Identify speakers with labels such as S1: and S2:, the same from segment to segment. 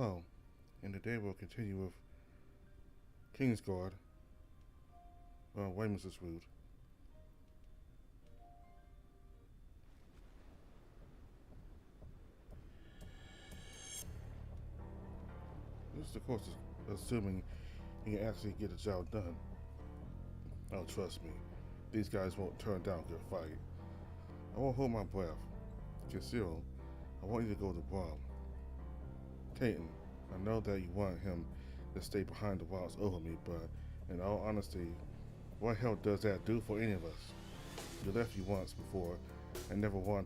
S1: Hello, and today we'll continue with Kingsguard, Ramos' route. This is, of course, assuming you can actually get the job done. Oh, trust me, these guys won't turn down a good fight. I won't hold my breath. Cecile, I want you to go to Brom. Katan, I know that you want him to stay behind the walls over me, but in all honesty, what help does that do for any of us? You left you once before, and never want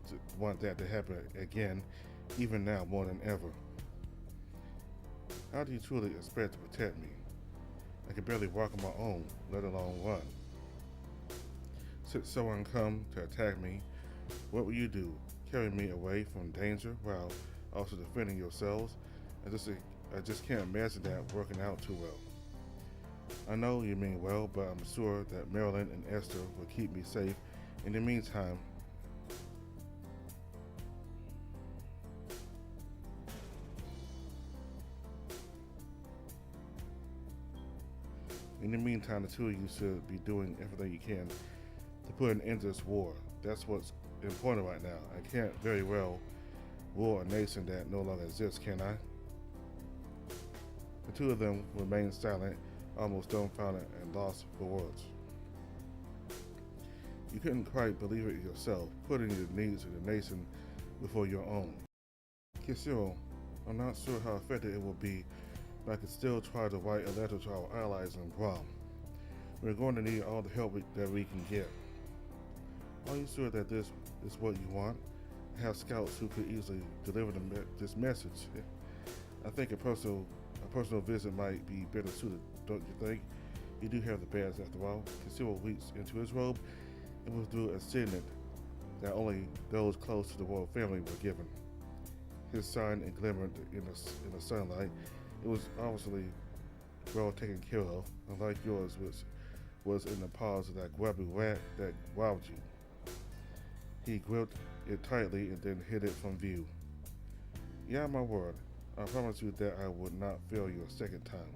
S1: that to happen again, even now more than ever. How do you truly expect to protect me? I can barely walk on my own, let alone run. Should someone come to attack me, what will you do? Carry me away from danger while also defending yourselves? I just can't imagine that working out too well. I know you mean well, but I'm sure that Marilyn and Esther will keep me safe. In the meantime, the two of you should be doing everything you can to put an end to this war. That's what's important right now. I can't very well rule a nation that no longer exists, can I? The two of them remained silent, almost dumbfounded and lost for words. You couldn't quite believe it yourself, putting the needs of the nation before your own. Kisiro, I'm not sure how effective it will be, but I could still try to write a letter to our allies in Brom. We're going to need all the help that we can get. Are you sure that this is what you want? I have scouts who could easily deliver this message. I think a personal visit might be better suited, don't you think? You do have the badge after all. Kisiro reached into his robe and withdrew a signet that only those close to the royal family were given. His sign glimmered in the sunlight. It was obviously well taken care of, unlike yours, which was in the paws of that grubby rat that robbed you. He gripped it tightly and then hid it from view. Yeah, my word. I promise you that I would not fail you a second time.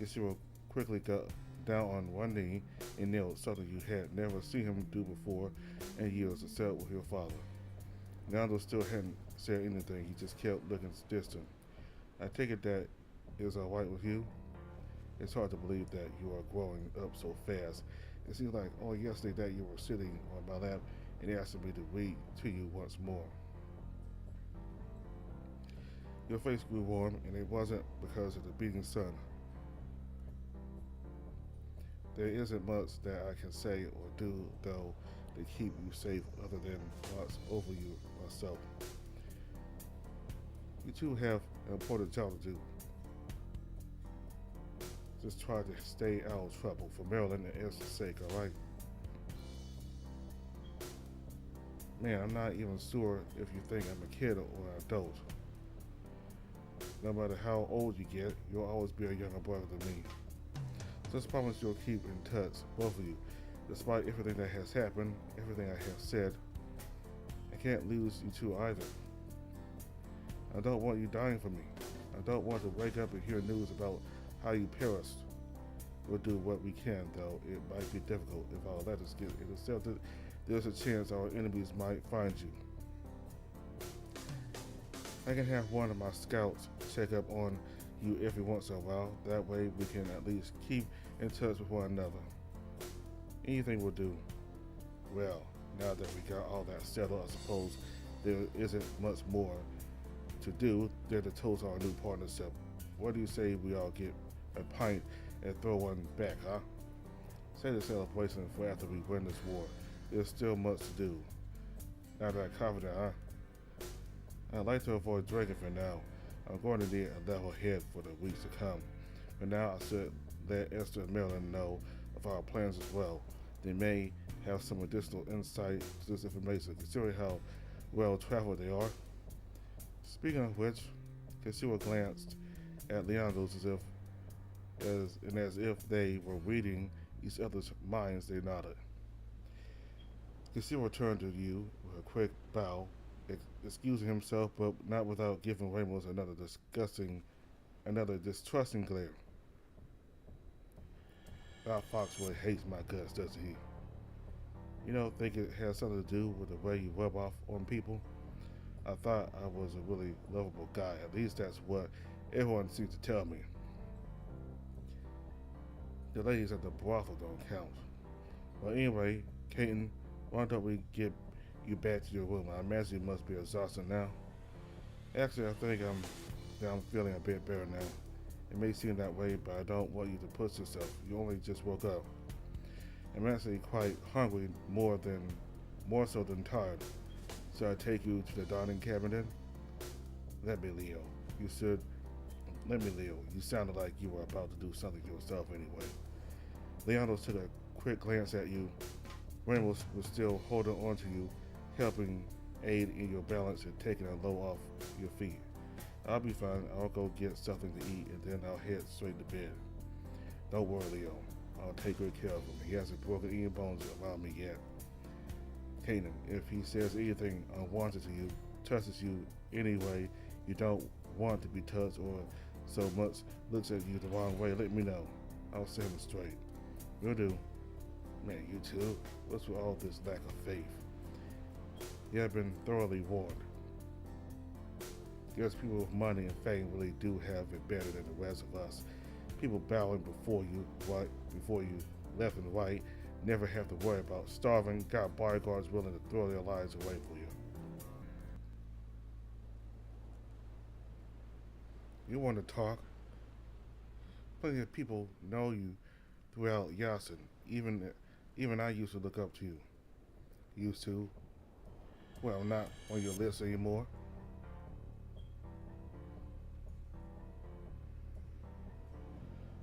S1: Yeshua quickly got down on one knee and knelt, something you had never seen him do before in years except with your father. Nando still hadn't said anything. He just kept looking distant. I take it that is all right with you? It's hard to believe that you are growing up so fast. It seems like only yesterday that you were sitting on my lap and asking me to read to you once more. Your face grew warm, and it wasn't because of the beating sun. There isn't much that I can say or do, though, to keep you safe other than watch over you myself. You two have an important job to do. Just try to stay out of trouble for Marilyn and Esther's sake, alright? Man, I'm not even sure if you think I'm a kid or an adult. No matter how old you get, you'll always be a younger brother than me. Just promise you'll keep in touch, both of you, despite everything that has happened, everything I have said. I can't lose you two either. I don't want you dying for me. I don't want to wake up and hear news about how you perished. We'll do what we can, though it might be difficult. If our letters get intercepted, there's a chance our enemies might find you. I can have one of my scouts check up on you every once in a while. That way we can at least keep in touch with one another. Anything will do. Well, now that we got all that settled, I suppose there isn't much more to do than to toast our new partnership. What do you say we all get a pint and throw one back, huh? Say the celebration for after we win this war. There's still much to do. Not that confident, huh? I'd like to avoid drinking for now. I'm going to need a level head for the weeks to come. But now I should let Esther and Marilyn know of our plans as well. They may have some additional insight to this information, considering how well traveled they are. Speaking of which, Kasua glanced at Leandros as if they were reading each other's minds. They nodded. Kasua turned to you with a quick bow, excusing himself, but not without giving Ramos another disgusting Another distrusting glare. That fox really hates my guts, doesn't he? You don't think it has something to do with the way you rub off on people? I thought I was a really lovable guy. At least that's what everyone seems to tell me. The ladies at the brothel don't count. Well, anyway, Katan, why don't we get you back to your room? I imagine you must be exhausted now. Actually, I think I'm feeling a bit better now. It may seem that way, but I don't want you to push yourself. You only just woke up. I'm actually quite hungry, more so than tired. So I take you to the dining cabinet then? Let me, Leo. You should. Let me, Leo. You sounded like you were about to do something yourself anyway. Leandros took a quick glance at you. Ramos was still holding on to you, helping aid in your balance and taking a load off your feet. I'll be fine. I'll go get something to eat and then I'll head straight to bed. Don't worry, Leo. I'll take good care of him. He hasn't broken any bones around me yet. Katan, if he says anything unwanted to you, touches you anyway you don't want to be touched or so much looks at you the wrong way, let me know. I'll set him straight. Will do. Man, you two, what's with all this lack of faith? You have been thoroughly warned. Guess people with money and fame really do have it better than the rest of us. People bowing before you left and right, never have to worry about starving, got bodyguards willing to throw their lives away for you. You want to talk? Plenty of people know you throughout Yasin. Even I used to look up to you. Used to. Well, not on your list anymore.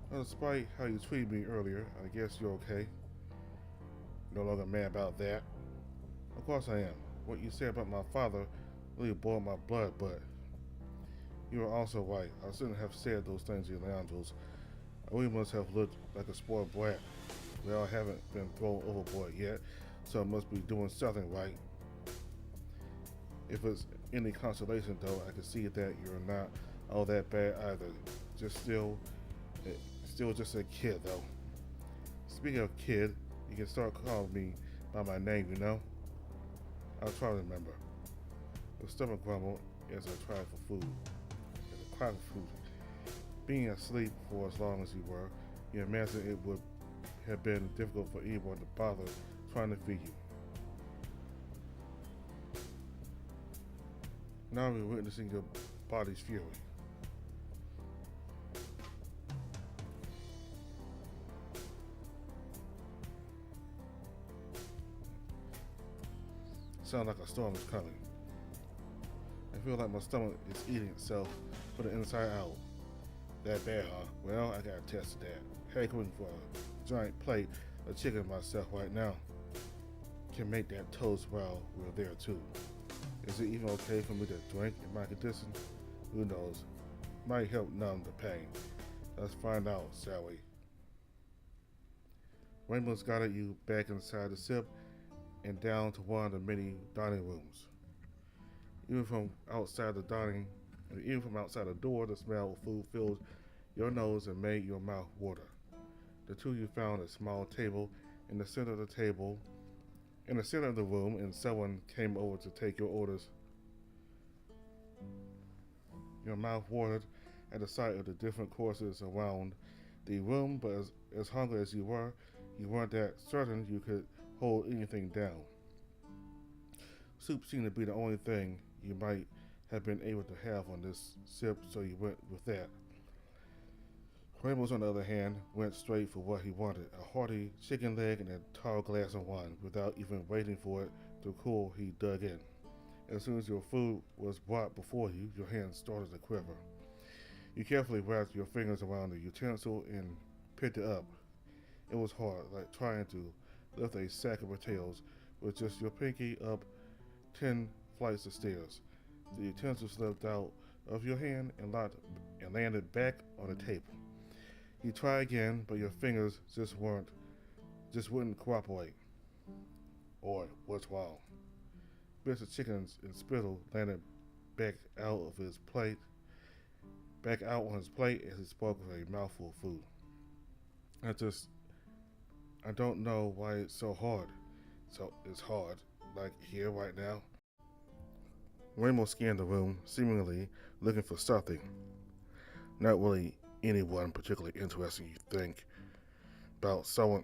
S1: Well, despite how you treated me earlier, I guess you're okay. No longer mad about that. Of course I am. What you said about my father really boiled my blood, but you were also right. I shouldn't have said those things to the angels. We must have looked like a spoiled brat. We all haven't been thrown overboard yet, so I must be doing something right. If it's any consolation, though, I can see that you're not all that bad either. Still just a kid, though. Speaking of kid, you can start calling me by my name, you know? I'll try to remember. The stomach grumbled as I tried for food. Being asleep for as long as you were, you imagine it would have been difficult for anyone to bother trying to feed you. Now we're witnessing your body's fury. Sounds like a storm is coming. I feel like my stomach is eating itself from the inside out. That bad, huh? Well, I gotta test that. Hankering for a giant plate of chicken myself right now. Can make that toast while we're there too. Is it even okay for me to drink in my condition? Who knows? Might help numb the pain. Let's find out, shall we? Rainbow's guided you back inside the ship and down to one of the many dining rooms. Even from outside the door, the smell of food filled your nose and made your mouth water. The two of you found a small table in the center of the room, and someone came over to take your orders. Your mouth watered at the sight of the different courses around the room, but as hungry as you weren't that certain you could hold anything down. Soup seemed to be the only thing you might have been able to have on this ship, so you went with that. Ramos, on the other hand, went straight for what he wanted, a hearty chicken leg and a tall glass of wine. Without even waiting for it to cool, he dug in. As soon as your food was brought before you, your hands started to quiver. You carefully wrapped your fingers around the utensil and picked it up. It was hard, like trying to lift a sack of potatoes with just your pinky up 10 flights of stairs. The utensil slipped out of your hand and landed back on the table. You try again, but your fingers just wouldn't cooperate. Or what's wrong? Bits of chicken and spittle landed back out of his plate back out on his plate as he spoke with a mouthful of food. I just, I don't know why it's so hard. So it's hard, like here right now. Ramos scanned the room, seemingly looking for something. Not really anyone particularly interesting, you think. About someone.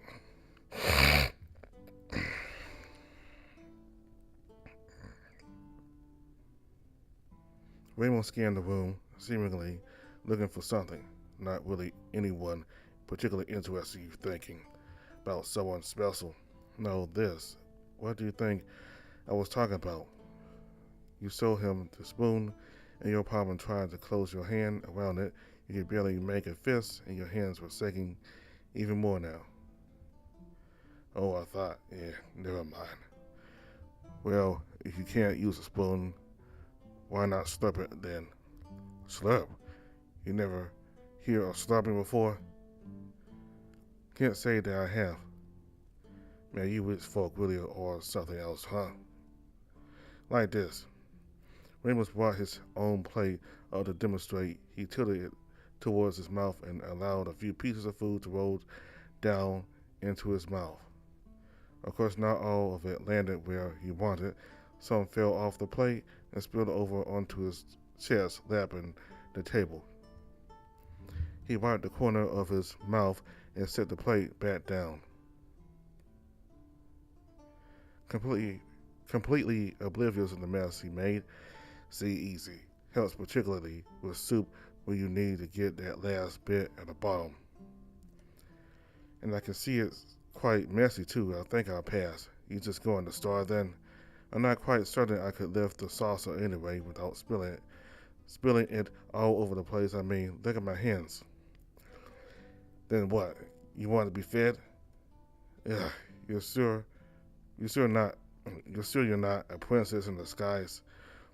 S1: Ramos scanned the room, seemingly looking for something. Not really anyone particularly interesting, you thinking. About someone special. No, this. What do you think I was talking about? You showed him the spoon in your palm and tried to close your hand around it. You could barely make a fist, and your hands were shaking even more now. Oh, I thought, yeah, never mind. Well, if you can't use a spoon, why not slurp it then? Slurp? You never hear of slurping before? Can't say that I have. Man, you rich folk really are something else, huh? Like this. Ramos brought his own plate up to demonstrate. He tilted it towards his mouth and allowed a few pieces of food to roll down into his mouth. Of course, not all of it landed where he wanted. Some fell off the plate and spilled over onto his chest, lapping the table. He wiped the corner of his mouth and set the plate back down. Completely oblivious of the mess he made, see easy. Helps particularly with soup where you need to get that last bit at the bottom. And I can see it's quite messy too. I think I'll pass. You just going to start then? I'm not quite certain I could lift the saucer anyway without spilling it all over the place. I mean, look at my hands. Then what? You want to be fed? Ugh, you're sure you're not a princess in disguise.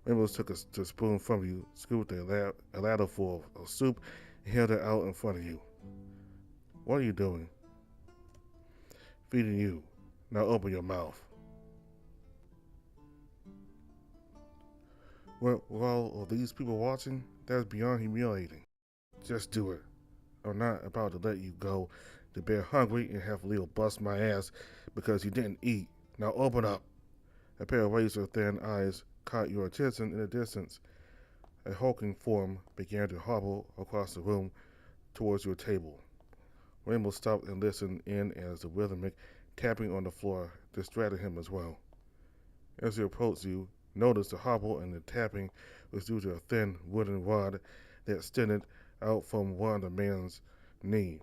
S1: Ramos took the spoon from you, scooped a ladle full of soup, and held it out in front of you. What are you doing? Feeding you. Now open your mouth. With all of these people watching, that's beyond humiliating. Just do it. I'm not about to let you go to bed hungry and have Leo bust my ass because you didn't eat. Now open up. A pair of razor-thin eyes caught your attention in the distance. A hulking form began to hobble across the room towards your table. Rainbow stopped and listened in as the rhythmic tapping on the floor distracted him as well. As he approached you, noticed the hobble and the tapping was due to a thin wooden rod that extended out from one of the man's knee.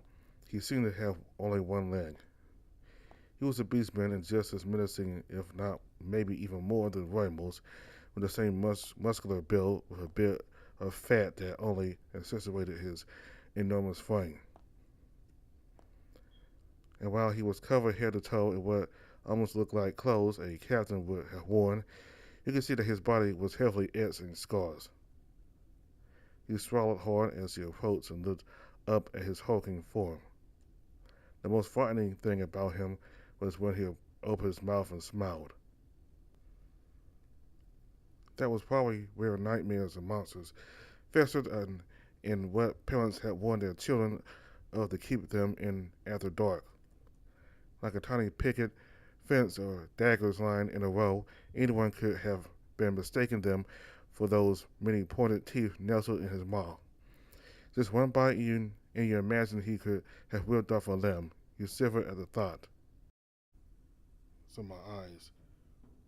S1: He seemed to have only one leg. He was a beastman and just as menacing, if not maybe even more than Ramos, with the same muscular build with a bit of fat that only accentuated his enormous frame. And while he was covered head to toe in what almost looked like clothes a captain would have worn, you could see that his body was heavily etched in scars. He swallowed hard as he approached and looked up at his hulking form. The most frightening thing about him was when he opened his mouth and smiled. That was probably where nightmares and monsters festered in what parents had warned their children of to keep them in after dark. Like a tiny picket fence or daggers lined in a row, anyone could have been mistaken them for those many pointed teeth nestled in his maw. Just one bite and you imagined he could have whipped off a limb. You shivered at the thought. So my eyes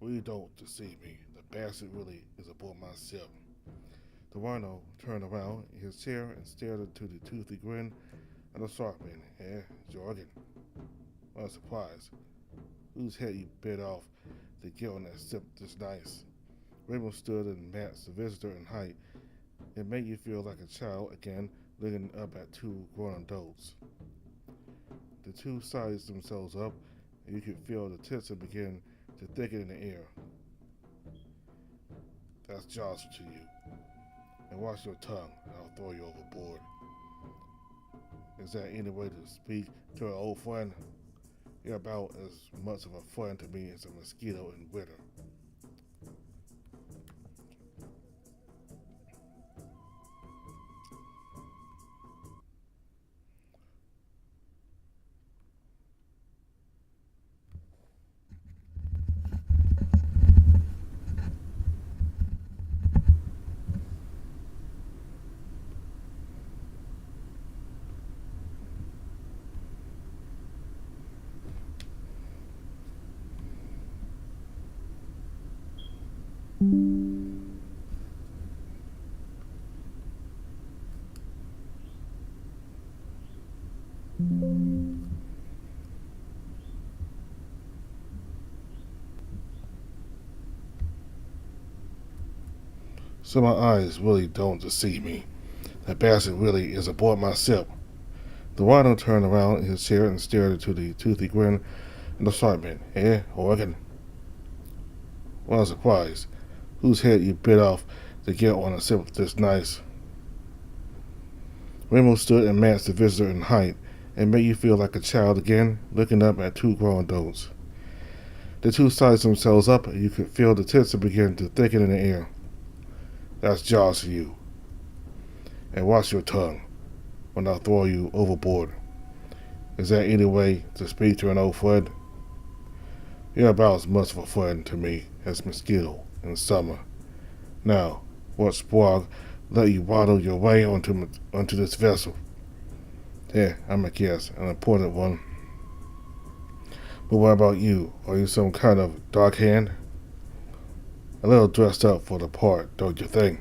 S1: really don't deceive me. The bastard really is aboard my ship. The rhino turned around in his chair and stared into the toothy grin of the Sharkman. Jorgen. What a surprise. Whose head you bit off to get on that ship this nice? Rainbow stood and matched the visitor in height. It made you feel like a child again, looking up at two grown adults. The two sized themselves up, and you could feel the tension begin to thicken in the air. That's Joshua to you. And watch your tongue, and I'll throw you overboard. Is that any way to speak to an old friend? You're about as much of a friend to me as a mosquito in winter. So my eyes really don't deceive me. That bastard really is aboard my ship. The Rhino turned around in his chair and stared into the toothy grin in assortment. Eh, Oregon? Well, surprised. Whose head you bit off to get on a ship this nice? Ramos stood and matched the visitor in height and made you feel like a child again, looking up at two grown adults. The two sized themselves up and you could feel the tension begin to thicken in the air. That's Jaws for you. And watch your tongue when I throw you overboard. Is that any way to speak to an old friend? You're about as much of a friend to me as mosquito in summer. Now, what squawk let you waddle your way onto this vessel? Yeah, I'm a guess, an important one. But what about you? Are you some kind of dark hand? A little dressed up for the part, don't you think?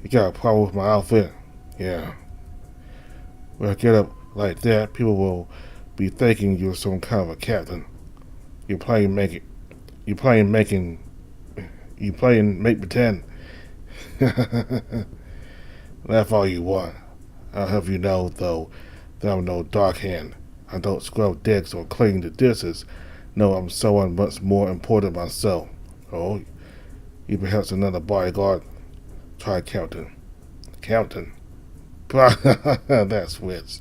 S1: You got a problem with my outfit? Yeah. When I get up like that, people will be thinking you're some kind of a captain. You're playing make pretend. Laugh all you want. I'll have you know, though, that I'm no dark hand. I don't scrub decks or clean the dishes. No, I'm someone much more important myself. Oh, you perhaps another bodyguard? Try Captain. Captain? That's wits.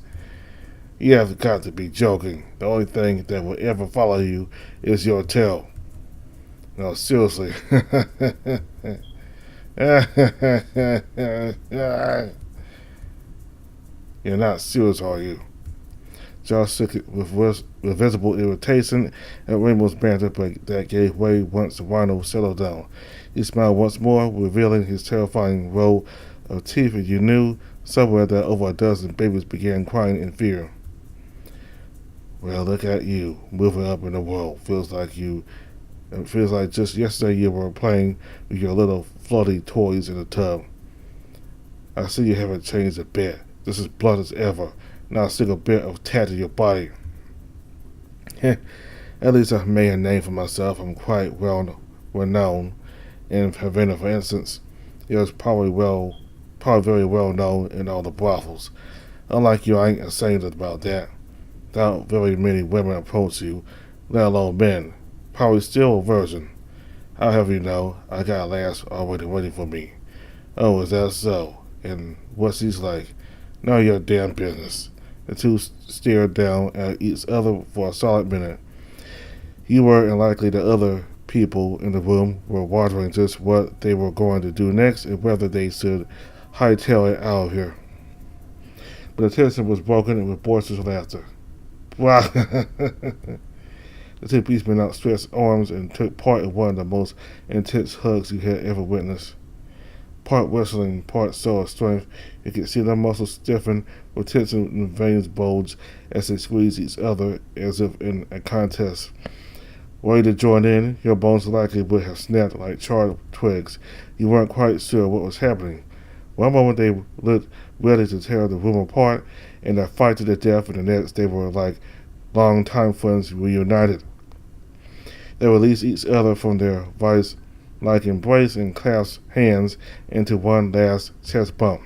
S1: You have got to be joking. The only thing that will ever follow you is your tail. No, seriously. You're not serious, are you? Josh shook it with visible irritation at Rainbow's banter, but that gave way once the Rhino settled down. He smiled once more, revealing his terrifying row of teeth, and you knew somewhere that over a dozen babies began crying in fear. Well, look at you, moving up in the world. Feels like just yesterday you were playing with your little floaty toys in the tub. I see you haven't changed a bit. Just as blunt as ever. Not a single bit of tat in your body. At least I've made a name for myself. I'm quite well known in Havana, for instance. It was probably very well known in all the brothels. Unlike you, I ain't ashamed about that. Not very many women approach you, let alone men. Probably still a virgin. I'll have you know, I got a lass already waiting for me. Oh, is that so? And what's he's like? None of your damn business. The two stared down at each other for a solid minute. You were, and likely the other people in the room, were wondering just what they were going to do next and whether they should hightail it out of here. But the tension was broken with boisterous laughter. Wow! The two policemen outstretched arms and took part in one of the most intense hugs you had ever witnessed. Part wrestling, part show of strength, you could see their muscles stiffen with tension and veins bulge as they squeezed each other as if in a contest. Ready to join in, your bones likely would have snapped like charred twigs. You weren't quite sure what was happening. One moment they looked ready to tear the room apart and to fight to the death, and the next they were like long-time friends reunited. They released each other from their vice-like embrace and clasped hands into one last chest bump.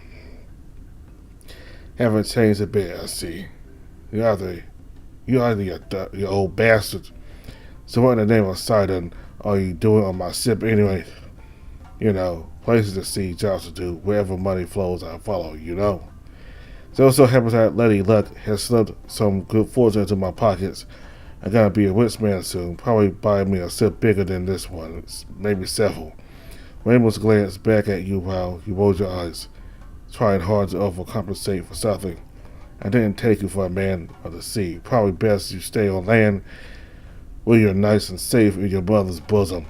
S1: Haven't changed a bit, I see. You either you old bastard. So what in the name of Sidon are you doing on my ship anyway? You know, places to see, jobs to do, wherever money flows, I follow, you know. So happens that Lady Luck has slipped some good fortune into my pockets. I'm gonna be a rich man soon, probably buy me a ship bigger than this one, maybe several. Rainbows glanced back at you while you rolled your eyes, trying hard to overcompensate for something. I didn't take you for a man of the sea. Probably best you stay on land where you're nice and safe in your mother's bosom.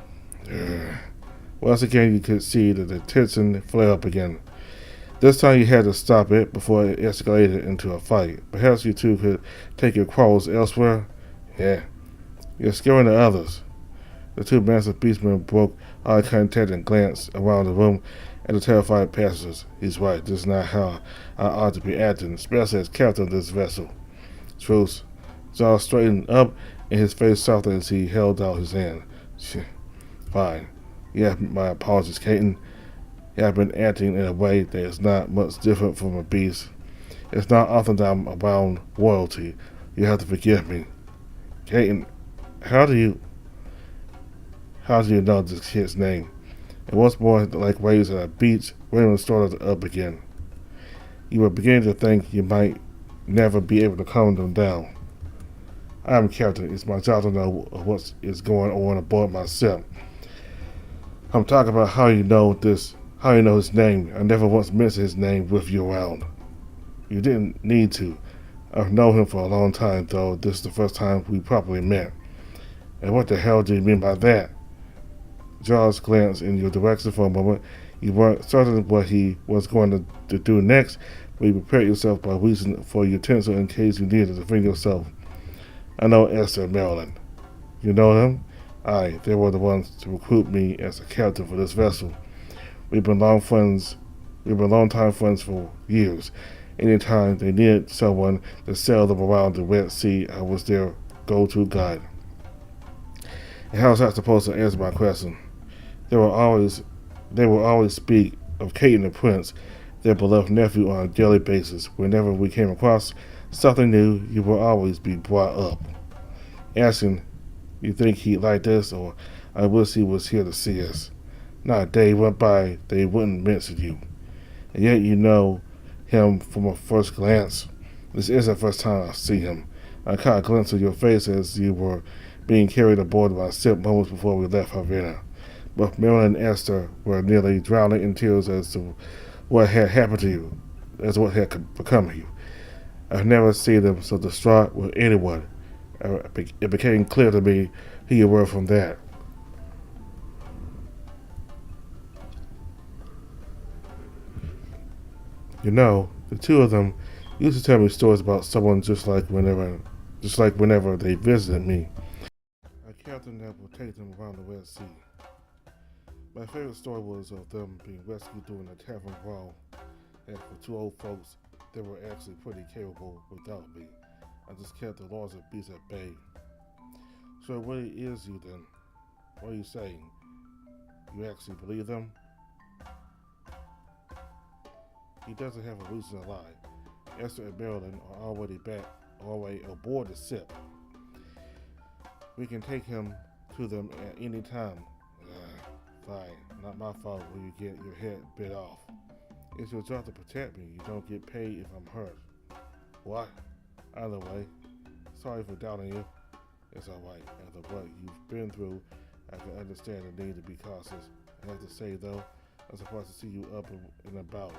S1: Once again, you could see that the tension flare up again. This time you had to stop it before it escalated into a fight. Perhaps you two could take your quarrels elsewhere. Yeah, you're scaring the others. The two massive beastmen broke eye contact and glanced around the room at the terrified passengers. He's right, this is not how I ought to be acting, especially as captain of this vessel. Truce. Jaw straightened up and his face softened as he held out his hand. Fine. Yeah, my apologies, Katan. You have been acting in a way that is not much different from a beast. It's not often that I'm around royalty. You have to forgive me. Katan, how do you know this kid's name? And once more, like waves at a beach, Raymond started up again. You were beginning to think you might never be able to calm them down. I'm captain. It's my job to know what is going on aboard my ship. I'm talking about how you know his name. I never once mentioned his name with you around. You didn't need to. I've known him for a long time, though this is the first time we properly met. And what the hell do you mean by that? Jaws glanced in your direction for a moment. You weren't certain what he was going to do next, but you prepared yourself by reaching for your utensil in case you needed to defend yourself. I know Esther and Marilyn. You know them? Aye, they were the ones to recruit me as a captain for this vessel. We've been long-time friends for years. Anytime they needed someone to sail them around the Red Sea, I was their go-to guide. And how was I supposed to answer my question? They will always speak of Katan the Prince, their beloved nephew, on a daily basis. Whenever we came across something new, you will always be brought up. Asking, you think he'd like this, or I wish he was here to see us. Not a day went by they wouldn't mention you. And yet you know him from a first glance. This is the first time I see him. I caught a glimpse of your face as you were being carried aboard my ship moments before we left Havana. Both Marilyn and Esther were nearly drowning in tears as to what had happened to you, as what had become of you. I've never seen them so distraught with anyone. It became clear to me who you were from that. You know, the two of them used to tell me stories about someone just like whenever they visited me. A captain that would take them around the Red Sea. My favorite story was of them being rescued during a tavern brawl, and for two old folks, they were actually pretty capable without me. I just kept the laws of beasts at bay. So it really is you then. What are you saying? You actually believe them? He doesn't have a reason to lie. Esther and Marilyn are already aboard the ship. We can take him to them at any time. Fine, not my fault when you get your head bit off. It's your job to protect me. You don't get paid if I'm hurt. What? Either way, sorry for doubting you. It's alright. After what you've been through, I can understand the need to be cautious. I have to say though, I'm surprised to see you up and about.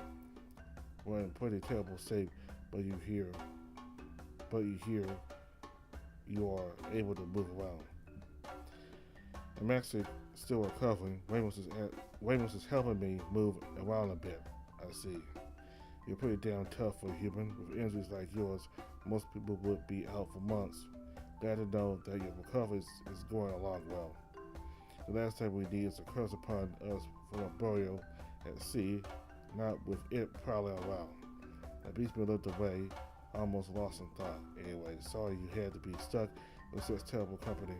S1: We're in pretty terrible shape, but you hear you are able to move around. I'm actually still recovering. Ramos is helping me move around a bit. I see. You're pretty damn tough for a human. With injuries like yours, most people would be out for months. Glad to know that your recovery is going along well. The last thing we need is a curse upon us from a burial at sea, not with it prowling around. The beastman looked away, almost lost in thought. Anyway, sorry you had to be stuck with such terrible company.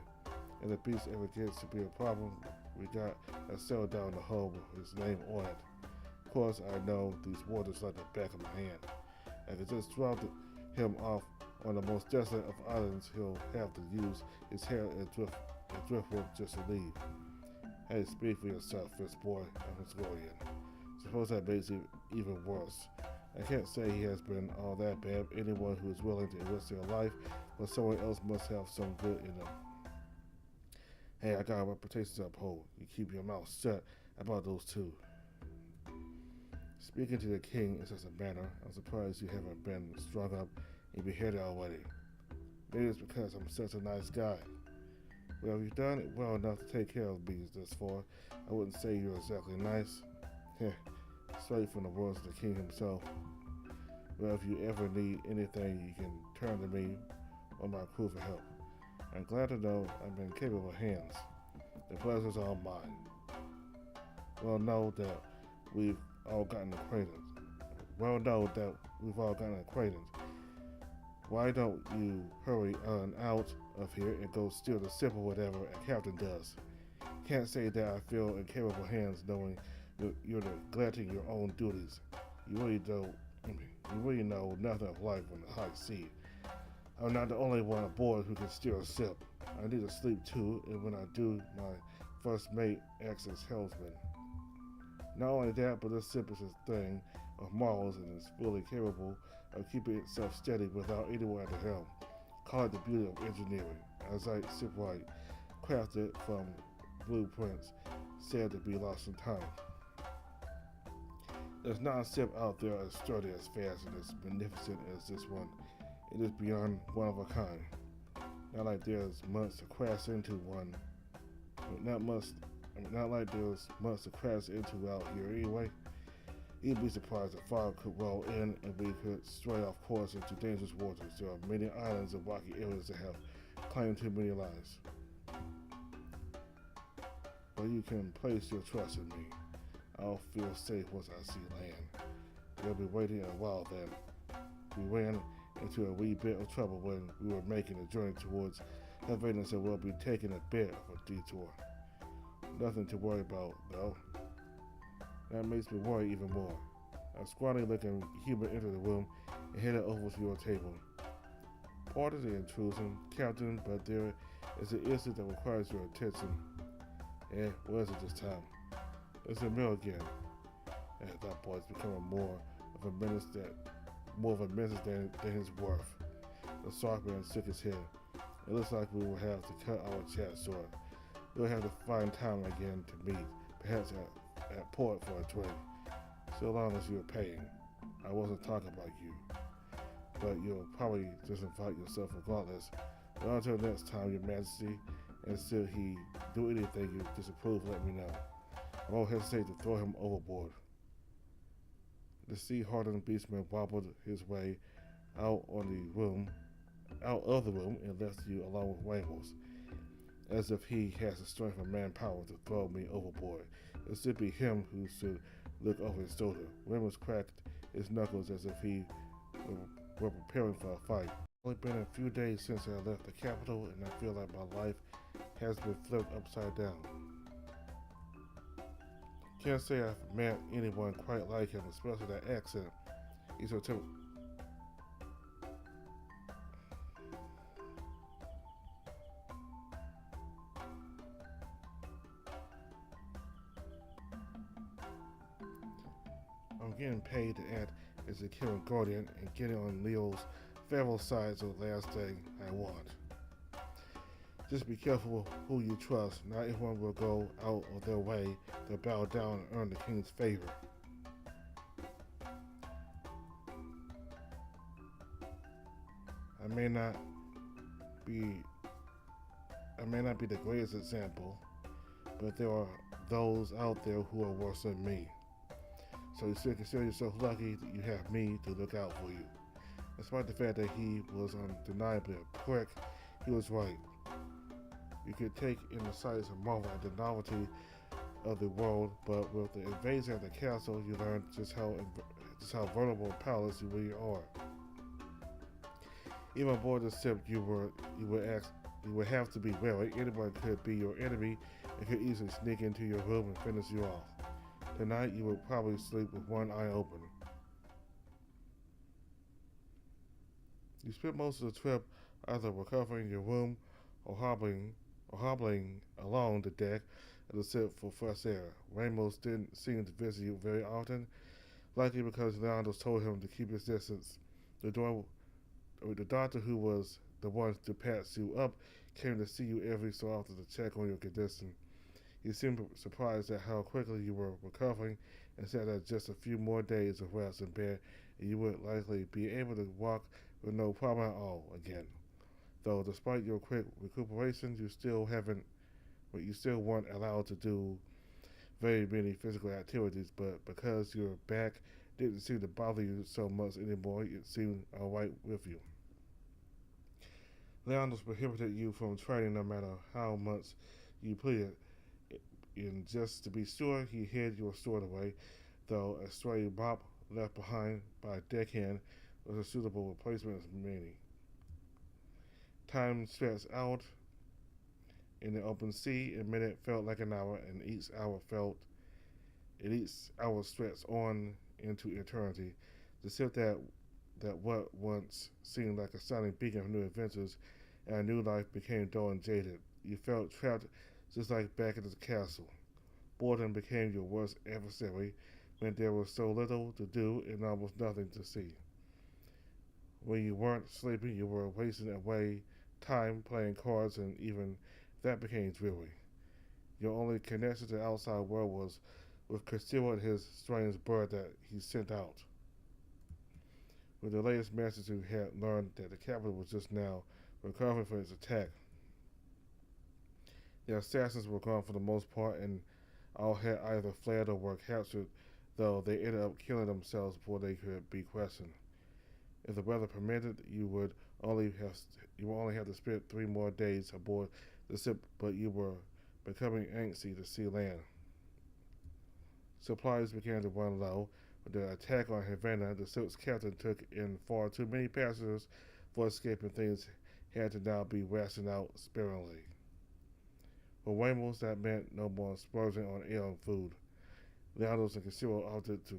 S1: If the beast ever gets to be a problem, we got a cell down the hole with his name on it. Of course, I know these waters like the back of my hand. I could just drop him off on the most desolate of islands. He'll have to use his hair and driftwood just to leave. Hey, speak for yourself, Fist Boy. I'm his guardian. Suppose that makes it even worse. I can't say he has been all that bad. Anyone who is willing to risk their life, but someone else must have some good in them. Hey, I got a reputation to uphold. You keep your mouth shut about those two. Speaking to the king in such a manner, I'm surprised you haven't been strung up and beheaded already. Maybe it's because I'm such a nice guy. Well, you've done it well enough to take care of me this far. I wouldn't say you're exactly nice. Straight from the words of the king himself. Well, if you ever need anything, you can turn to me or my crew for help. I'm glad to know I'm in capable hands. The pleasure's all mine. Well, know that we've all gotten acquainted. Why don't you hurry on out of here and go steal the sip or whatever a captain does? Can't say that I feel in capable hands knowing you're neglecting your own duties. You really know nothing of life on the high sea. I'm not the only one aboard who can steer a ship. I need to sleep too, and when I do, my first mate acts as helmsman. Not only that, but this ship is a thing of morals and is fully capable of keeping itself steady without anyone at the helm. Call it the beauty of engineering. As I shipwright, crafted from blueprints, said to be lost in time. There's not a ship out there as sturdy, as fast, and as magnificent as this one. It is beyond one of a kind. Not like there's much to crash into one. Not like there's much to crash into out here anyway. You'd be surprised if fog could roll in and we could stray off course into dangerous waters. There are many islands and rocky areas that have claimed too many lives. But you can place your trust in me. I'll feel safe once I see land. We'll be waiting a while then. We ran into a wee bit of trouble when we were making a journey towards Havana, and we'll be taking a bit of a detour. Nothing to worry about, though. That makes me worry even more. A scrawny-looking human entered the room and headed over to your table. Pardon the intrusion, Captain, but there is an issue that requires your attention. What is it this time? It's a meal again. That boy's becoming more of a menace than his worth. The Sarkman shook his head. It looks like we will have to cut our chat short. We'll have to find time again to meet, perhaps at port for a drink. So long as you're paying. I wasn't talking about you. But you'll probably just invite yourself regardless. But until next time, Your Majesty, and should he do anything you disapprove, let me know. I won't hesitate to throw him overboard. The sea-hardened beastman wobbled his way out of the room, and left you alone with Ramos, as if he has the strength of manpower to throw me overboard. It should be him who should look over his shoulder. Ramos cracked his knuckles as if he were preparing for a fight. It's only been a few days since I left the capital, and I feel like my life has been flipped upside down. Can't say I've met anyone quite like him, especially that accent. He's so typical. I'm getting paid to act as a killing guardian and getting on Leo's favorable side is the last thing I want. Just be careful who you trust. Not everyone will go out of their way to bow down and earn the king's favor. I may not be the greatest example, but there are those out there who are worse than me. So you should consider yourself lucky that you have me to look out for you. Despite the fact that he was undeniably a prick, he was right. You could take in the sights and marvel at the novelty of the world, but with the invasion of the castle, you learn just how vulnerable and powerless you really are. Even aboard the ship, you would have to be wary. Anyone could be your enemy and could easily sneak into your room and finish you off. Tonight, you will probably sleep with one eye open. You spent most of the trip either recovering your room or hobbling along the deck of the ship for fresh air. Ramos didn't seem to visit you very often, likely because Leandros told him to keep his distance. The doctor who was the one to patch you up came to see you every so often to check on your condition. He seemed surprised at how quickly you were recovering and said that just a few more days of rest in bed and you would likely be able to walk with no problem at all again. Though despite your quick recuperation, you still weren't allowed to do very many physical activities, but because your back didn't seem to bother you so much anymore, it seemed alright with you. Leandros prohibited you from training no matter how much you pleaded. And just to be sure, he hid your sword away, though a stray mop left behind by a deckhand was a suitable replacement of many. Time stretched out in the open sea. A minute felt like an hour, and each hour stretched on into eternity. The ship that what once seemed like a shining beacon of new adventures and a new life became dull and jaded. You felt trapped just like back at the castle. Boredom became your worst adversary when there was so little to do and almost nothing to see. When you weren't sleeping, you were wasting away time playing cards, and even that became dreary. Your only connection to the outside world was with Castillo and his strange bird that he sent out. With the latest message, you had learned that the capital was just now recovering from its attack. The assassins were gone for the most part, and all had either fled or were captured, though they ended up killing themselves before they could be questioned. If the weather permitted, you would only have to spend 3 more days aboard the ship, but you were becoming anxious to see land. Supplies began to run low. With the attack on Havana, the ship's captain took in far too many passengers for escaping. Things had to now be rationed out sparingly. For Ramos, that meant no more splurging on ale and food. Leandros and Castillo opted to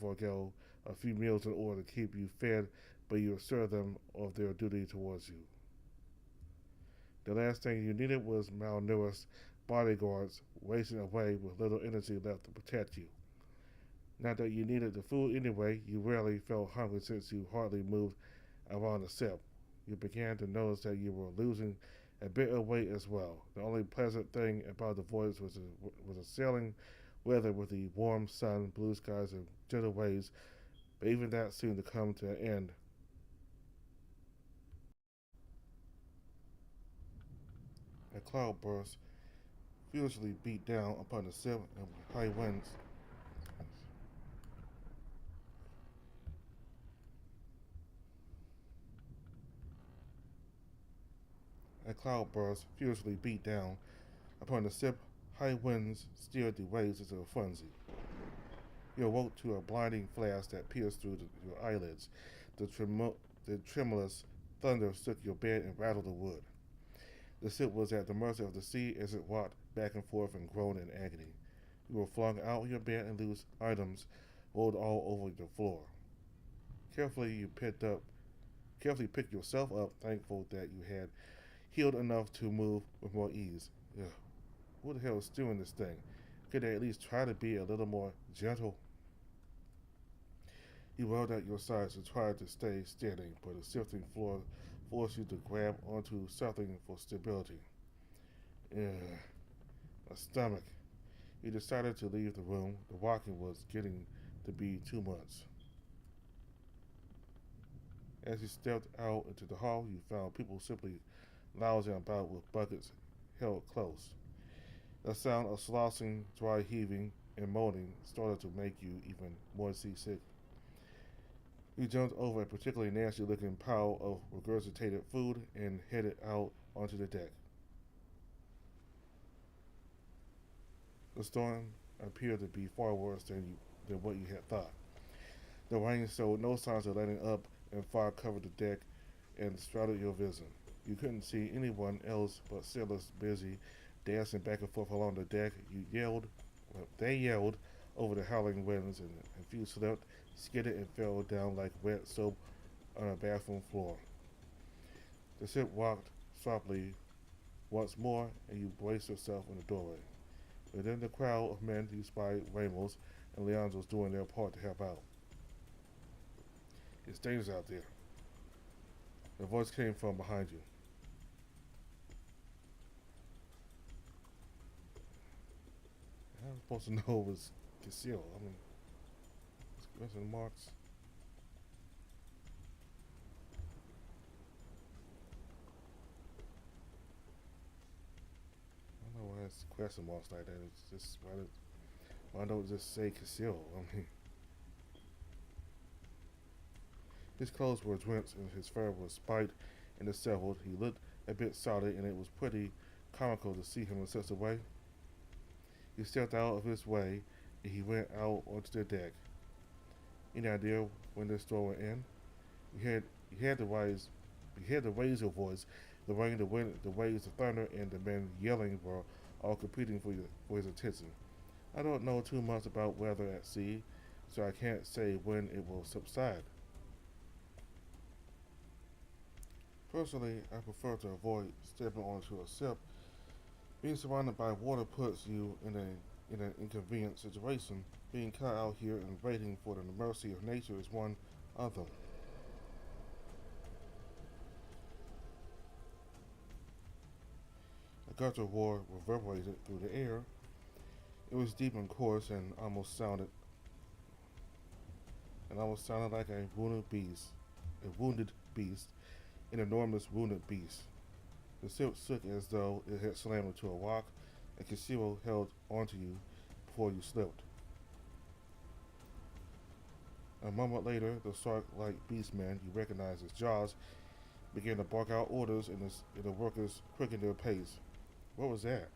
S1: forego a few meals in order to keep you fed, but you assured them of their duty towards you. The last thing you needed was malnourished bodyguards wasting away with little energy left to protect you. Not that you needed the food anyway, you rarely felt hungry since you hardly moved around the ship. You began to notice that you were losing a bit of weight as well. The only pleasant thing about the voyage was the sailing weather with the warm sun, blue skies, and gentle waves, but even that seemed to come to an end. A cloudburst furiously beat down upon the ship, and with high winds, a cloudburst furiously beat down upon the ship. High winds steered the waves into a frenzy. You awoke to a blinding flash that pierced through your eyelids. The tremulous thunder shook your bed and rattled the wood. The ship was at the mercy of the sea as it rocked back and forth and groaned in agony. You were flung out of your bed and loose items rolled all over the floor. Carefully you picked yourself up, thankful that you had healed enough to move with more ease. Ugh, who the hell is doing this thing? Could they at least try to be a little more gentle? You rolled out your sides to try to stay steady, but the shifting floor forced you to grab onto something for stability. Ugh, a stomach. You decided to leave the room. The walking was getting to be too much. As you stepped out into the hall, you found people simply lounging about with buckets held close. The sound of sloshing, dry heaving, and moaning started to make you even more seasick. You jumped over a particularly nasty looking pile of regurgitated food and headed out onto the deck. The storm appeared to be far worse than what you had thought. The rain showed no signs of letting up, and fog covered the deck and shrouded your vision. You couldn't see anyone else but sailors busy dancing back and forth along the deck. They yelled over the howling winds, and a few slipped, skidded, and fell down like wet soap on a bathroom floor. The ship rocked softly once more, and you braced yourself in the doorway. Within the crowd of men, you spied Ramos and Leandros doing their part to help out. It's dangerous out there. The voice came from behind you. I'm supposed to know it was Castillo. I mean, question marks. I don't know why it's question marks like that. It's just why don't it just say Castillo? I mean, his clothes were drenched and his fur was spiked and disheveled. He looked a bit solid, and it was pretty comical to see him in such a way. He stepped out of his way and he went out onto the deck. Any idea when this door would end? You had to raise your voice. The rain, the wind, the waves, the thunder, and the men yelling were all competing for his attention. I don't know too much about weather at sea, so I can't say when it will subside. Personally, I prefer to avoid stepping onto a ship. Being surrounded by water puts you in an inconvenient situation. Being caught out here and waiting for the mercy of nature is one other. A guttural roar reverberated through the air. It was deep and coarse and almost sounded like a wounded beast, an enormous wounded beast. The ship shook as though it had slammed into a rock, and Kishiro held onto you before you slipped. A moment later, the shark-like beastman you recognized as Jaws began to bark out orders, and the workers quickened their pace. What was that?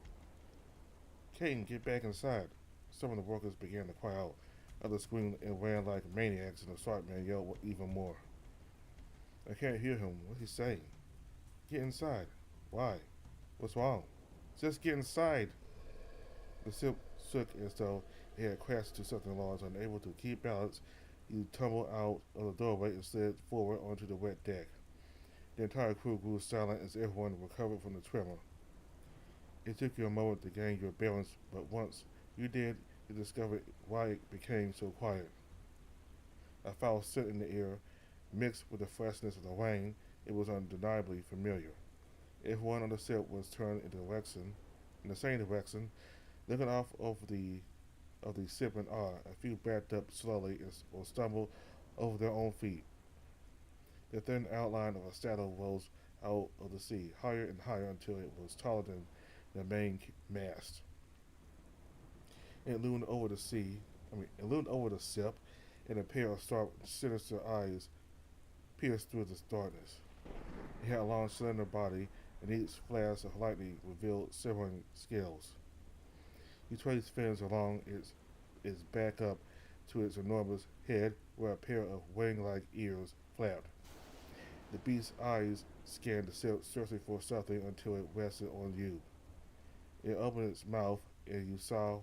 S1: Katan, get back inside. Some of the workers began to cry out. Others screamed and ran like maniacs, and the shark man yelled even more. I can't hear him. What's he saying? Get inside. Why? What's wrong? Just get inside. The ship shook as though it had crashed into something large. Unable to keep balance, you tumbled out of the doorway and slid forward onto the wet deck. The entire crew grew silent as everyone recovered from the tremor. It took you a moment to gain your balance, but once you did, you discovered why it became so quiet. A foul scent in the air, mixed with the freshness of the rain, it was undeniably familiar. Everyone on the ship was turned in the same direction, looking off of the ship in awe. A few backed up slowly or stumbled over their own feet. The thin outline of a shadow rose out of the sea, higher and higher until it was taller than the main mast. It loomed over the ship, and a pair of sharp, sinister eyes pierced through the darkness. It had a long, slender body, and each flash of lightning revealed shivering scales. You traced fins along its back up to its enormous head, where a pair of wing-like ears flapped. The beast's eyes scanned the ship, searching for something until it rested on you. It opened its mouth, and you saw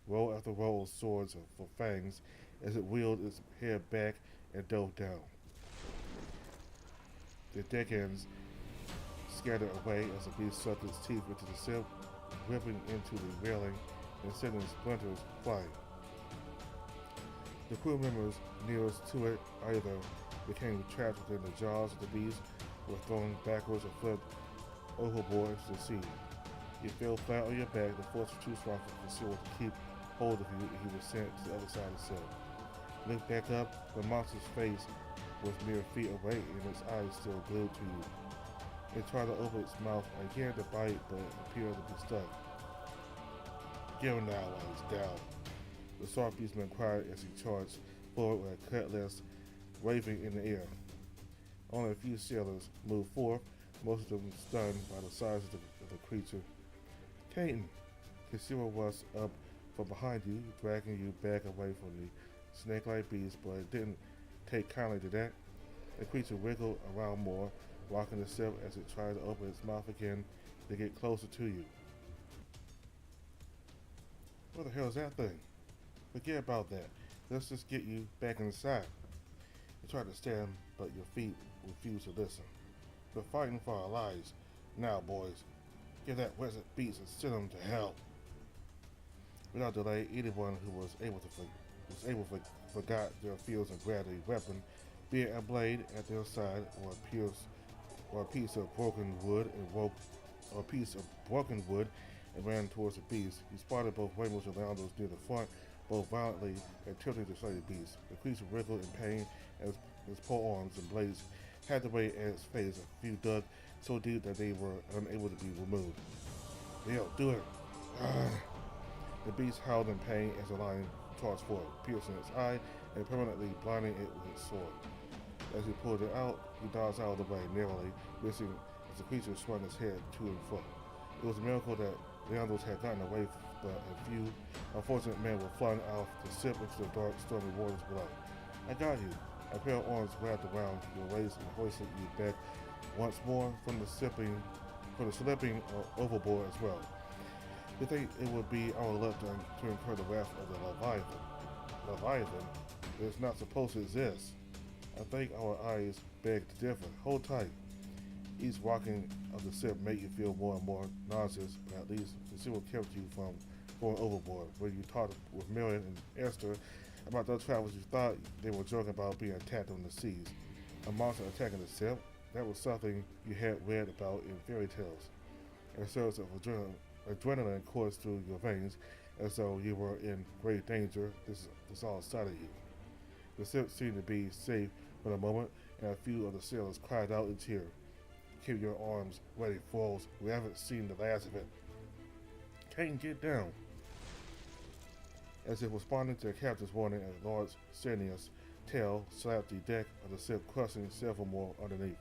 S1: row after row of swords for fangs as it wheeled its head back and dove down. The deckhands scattered away as the beast sucked its teeth into the ship, ripping into the railing and sending splinters flying. The crew members nearest to it either became trapped within the jaws of the beast or thrown backwards or flipped overboard into the sea. You fell flat on your back, the force was too strong for Conceal to keep hold of you, and he was sent to the other side of the ship. Look back up, the monster's face was mere feet away, and its eyes still glued to you. It tried to open its mouth again to bite, but it appeared to be stuck. Get him now while he's down. The sharp beastman cried as he charged forward with a cutlass waving in the air. Only a few sailors moved forth, most of them stunned by the size of the creature. Katan, Kishiro was up from behind you, dragging you back away from the snake-like beast, but it didn't take kindly to that. The creature wiggled around more, rocking the ship as it tried to open its mouth again to get closer to you. What the hell is that thing? Forget about that. Let's just get you back inside. You tried to stand, but your feet refused to listen. We're fighting for our lives. Now, boys, get that wizard beast and send him to hell. Without delay, anyone who was able to forgot their fears and grabbed a weapon, be it a blade at their side or a piece of broken wood and ran towards the beast. He spotted both Ramos and Ramos near the front, both violently attempting to slay the beast. The creature wriggled in pain as his forearms and blades had their way at its face. A few dug so deep that they were unable to be removed. Yo, do it! The beast howled in pain as the lion charged forward, piercing its eye and permanently blinding it with its sword. As he pulled it out, he dodged out of the way, narrowly missing as the creature swung its head to and fro. It was a miracle that Leandros had gotten away but a few unfortunate men were flung off the ship into the dark, stormy waters below. I got you. A pair of arms wrapped around your waist and hoisted you back once more from the slipping overboard as well. You think it would be our luck to incur the wrath of the Leviathan? Leviathan is not supposed to exist. I think our eyes beg to differ. Hold tight. Each rocking of the ship made you feel more and more nauseous, but at least the ship kept you from going overboard. When you talked with Marion and Esther about those travelers, you thought they were joking about being attacked on the seas. A monster attacking the ship? That was something you had read about in fairy tales. A surge of adrenaline coursed through your veins as though you were in great danger. This all inside of you. The ship seemed to be safe for the moment, and a few of the sailors cried out in cheer. Keep your arms ready, fools. We haven't seen the last of it. Katan, get down. As if responding to the captain's warning, a large, sinuous tail slapped the deck of the ship, crushing several more underneath.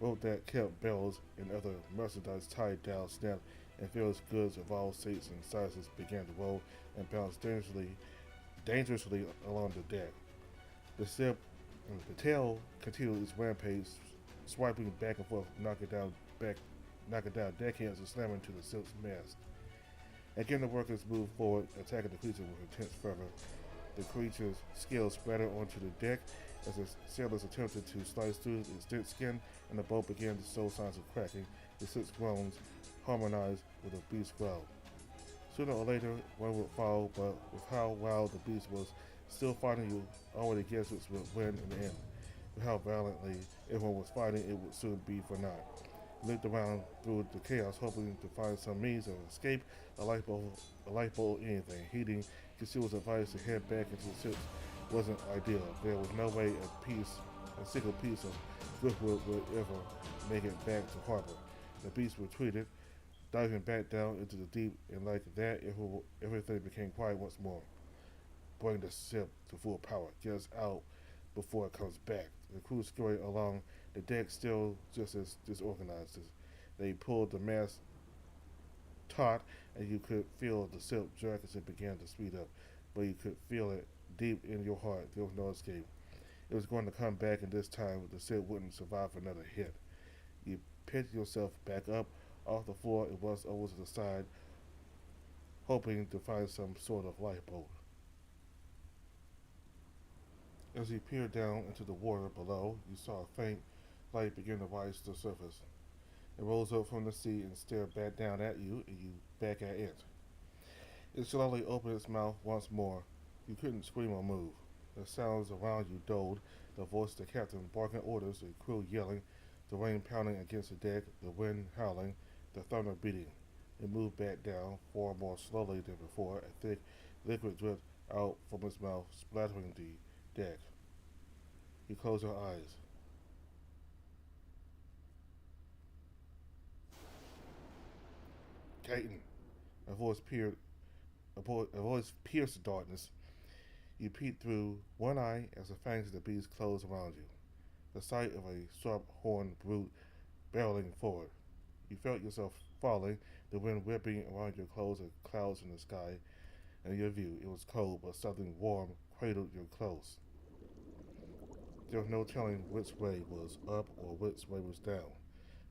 S1: Rope that kept bells and other merchandise tied down snapped, and various goods of all shapes and sizes began to roll and bounce dangerously along the deck. The tail continued its rampage, swiping back and forth, knocking down deckhands and slamming to the ship's mast. Again, the workers moved forward, attacking the creature with intense fervor. The creature's scales splattered onto the deck as the sailors attempted to slice through its dense skin, and the boat began to show signs of cracking. The ship's groans harmonized with the beast's growl. Sooner or later, one would fall, but with how wild the beast was still fighting, you already guessed which would win in the end. With how violently everyone was fighting, it would soon be for naught. You looked around through the chaos, hoping to find some means of escape, a lifeboat, anything. Heeding Kisuo's advice to head back into the ships wasn't ideal. There was no way a single piece of driftwood would ever make it back to harbor. The beast retreated, diving back down into the deep, and like that, everything became quiet once more. Bring the ship to full power. Get us out before it comes back. The crew scurried along the deck, still just as disorganized. They pulled the mast taut, and you could feel the ship jerk as it began to speed up. But you could feel it deep in your heart. There was no escape. It was going to come back, and this time the ship wouldn't survive another hit. You picked yourself back up off the floor and was over to the side, hoping to find some sort of lifeboat. As you peered down into the water below, you saw a faint light begin to rise to the surface. It rose up from the sea and stared back down at you, and you back at it. It slowly opened its mouth once more. You couldn't scream or move. The sounds around you dulled, the voice of the captain barking orders, the crew yelling, the rain pounding against the deck, the wind howling, the thunder beating. It moved back down, far more slowly than before. A thick liquid dripped out from its mouth, splattering the deck. You closed your eyes. Katan, a voice pierced the darkness. You peeked through one eye as the fangs of the beast closed around you. The sight of a sharp-horned brute barreling forward. You felt yourself falling, the wind whipping around your clothes and clouds in the sky. In your view, it was cold, but something warm cradled your clothes. There was no telling which way was up or which way was down.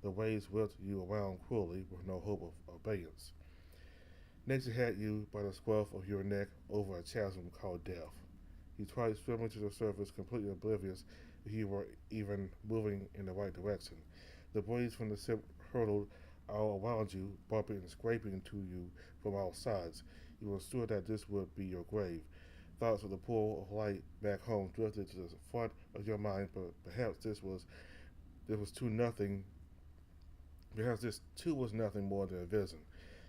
S1: The waves whipped you around cruelly with no hope of abeyance. Nature had you by the scruff of your neck over a chasm called death. You tried swimming to the surface, completely oblivious if you were even moving in the right direction. The breeze from the ship hurtled all around you, bumping and scraping to you from all sides. You were sure that this would be your grave. Thoughts of the pool of light back home drifted to the front of your mind, but perhaps this too was nothing more than a vision.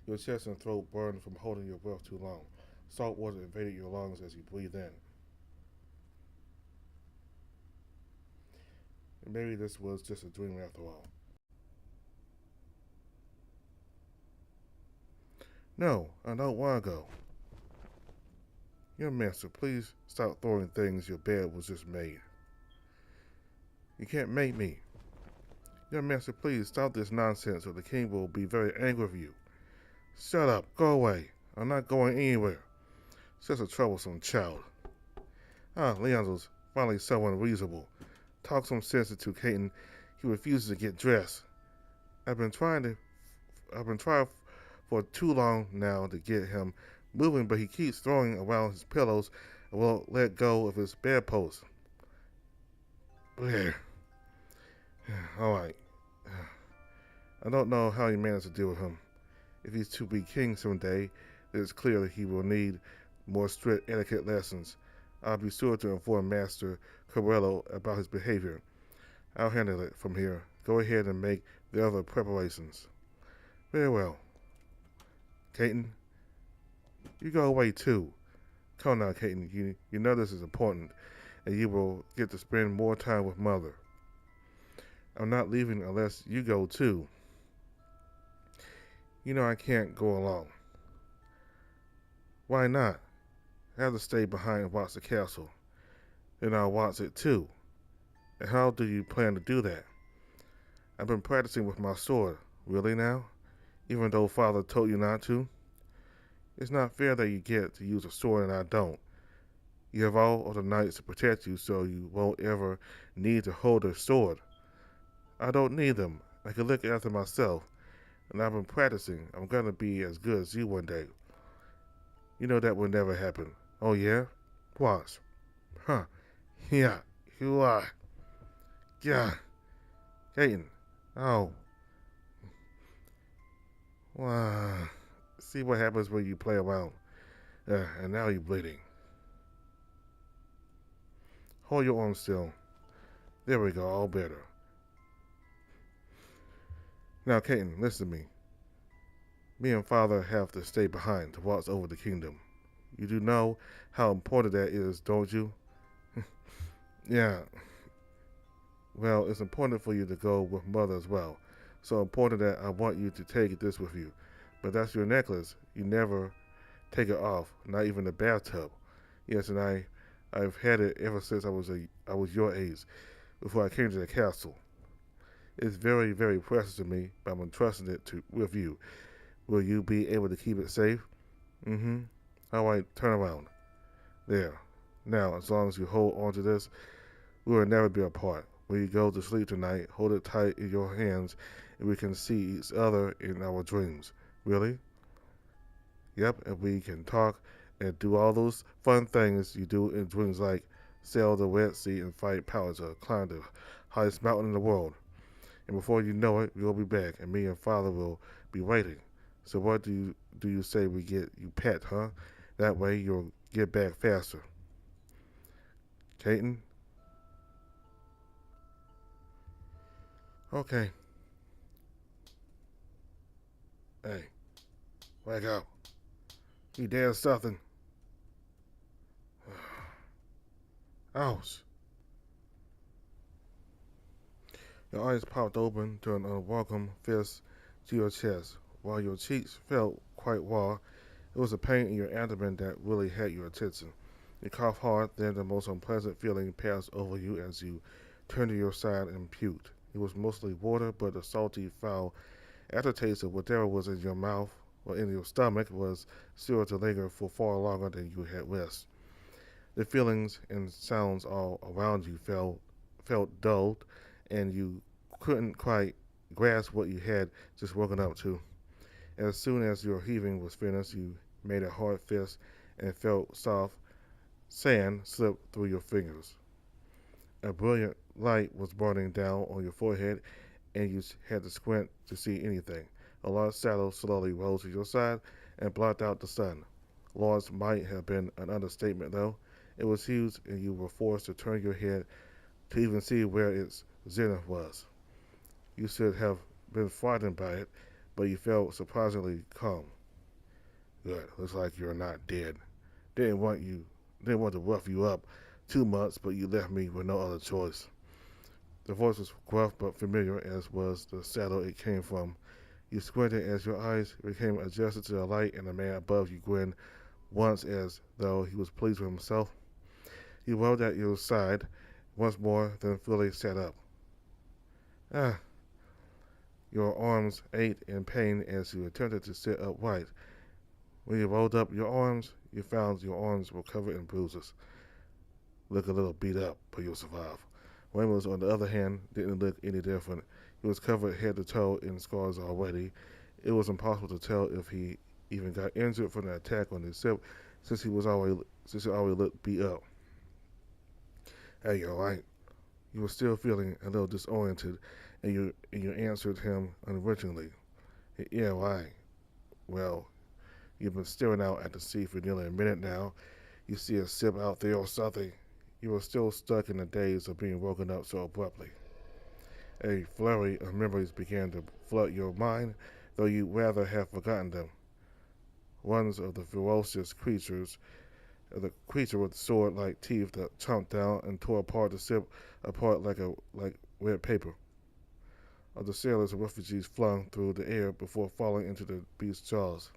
S1: Your chest and throat burned from holding your breath too long. Salt water invaded your lungs as you breathed in. And maybe this was just a dream after all. No, I don't want to go. Young master, please stop throwing things. Your bed was just made. You can't make me. Young master, please stop this nonsense or the king will be very angry with you. Shut up. Go away. I'm not going anywhere. It's just a troublesome child. Leandro's finally someone reasonable. Talk some sense into Katan. He refuses to get dressed. I've been trying for too long now to get him moving, but he keeps throwing around his pillows and won't let go of his bedpost. There. All right. I don't know how he managed to deal with him. If he's to be king someday, it is clear that he will need more strict etiquette lessons. I'll be sure to inform Master Corello about his behavior. I'll handle it from here. Go ahead and make the other preparations. Very well. Katan, you go away too. Come now, Katan. You know this is important, and you will get to spend more time with Mother. I'm not leaving unless you go too. You know I can't go along. Why not? I have to stay behind and watch the castle. Then I'll watch it too. And how do you plan to do that? I've been practicing with my sword. Really now? Even though Father told you not to? It's not fair that you get to use a sword and I don't. You have all of the knights to protect you so you won't ever need to hold a sword. I don't need them. I can look after myself. And I've been practicing. I'm going to be as good as you one day. You know that will never happen. Oh yeah? Watch. Huh. Yeah. You are. Yeah. Katan. Oh. Wow. See what happens when you play around. And now you're bleeding. Hold your arm still. There we go. All better. Now, Katan, listen to me. Me and Father have to stay behind to watch over the kingdom. You do know how important that is, don't you? Yeah. Well, it's important for you to go with Mother as well. So important that I want you to take this with you. But that's your necklace. You never take it off, not even the bathtub. Yes, and I've had it ever since I was your age, before I came to the castle. It's very, very precious to me, but I'm entrusting it with you. Will you be able to keep it safe? Mm-hmm. All right, turn around. There. Now, as long as you hold on to this, we will never be apart. When you go to sleep tonight, hold it tight in your hands, and we can see each other in our dreams. Really? Yep, and we can talk and do all those fun things you do in dreams, like sail the Red Sea and fight pirates or climb the highest mountain in the world. And before you know it, we'll be back, and me and Father will be waiting. So what do you say we get you pet, huh? That way you'll get back faster. Katan? Okay. Hey, wake up. You dare something. Ouch. Your eyes popped open to an unwelcome fist to your chest. While your cheeks felt quite raw, it was a pain in your abdomen that really had your attention. You coughed hard, then the most unpleasant feeling passed over you as you turned to your side and puked. It was mostly water, but the salty, foul aftertaste of whatever was in your mouth or in your stomach was sure to linger for far longer than you had wished. The feelings and sounds all around you felt dulled, and you couldn't quite grasp what you had just woken up to. As soon as your heaving was finished, you made a hard fist and felt soft sand slip through your fingers. A brilliant light was burning down on your forehead, and you had to squint to see anything. A large shadow slowly rose to your side and blocked out the sun. Large might have been an understatement, though. It was huge, and you were forced to turn your head to even see where its zenith was. You should have been frightened by it, but you felt surprisingly calm. Good. Looks like you're not dead. Didn't want to rough you up too much, but you left me with no other choice. The voice was gruff but familiar, as was the shadow it came from. You squinted as your eyes became adjusted to the light, and the man above you grinned once as though he was pleased with himself. He rolled at your side once more, then fully sat up. Ah. Your arms ached in pain as you attempted to sit upright. When you rolled up your arms, you found your arms were covered in bruises. Look a little beat up, but you'll survive. Ramos, on the other hand, didn't look any different. He was covered head to toe in scars already. It was impossible to tell if he even got injured from the attack on his hip, since he already looked beat up. Hey, you alright? You were still feeling a little disoriented, and you answered him unwittingly. Yeah, right. Well, you've been staring out at the sea for nearly a minute now. You see a ship out there or something. You were still stuck in the daze of being woken up so abruptly. A flurry of memories began to flood your mind, though you'd rather have forgotten them. Ones of the ferocious creatures, the creature with sword-like teeth that chomped down and tore apart the ship apart like red paper. Of the sailors and refugees flung through the air before falling into the beast's jaws.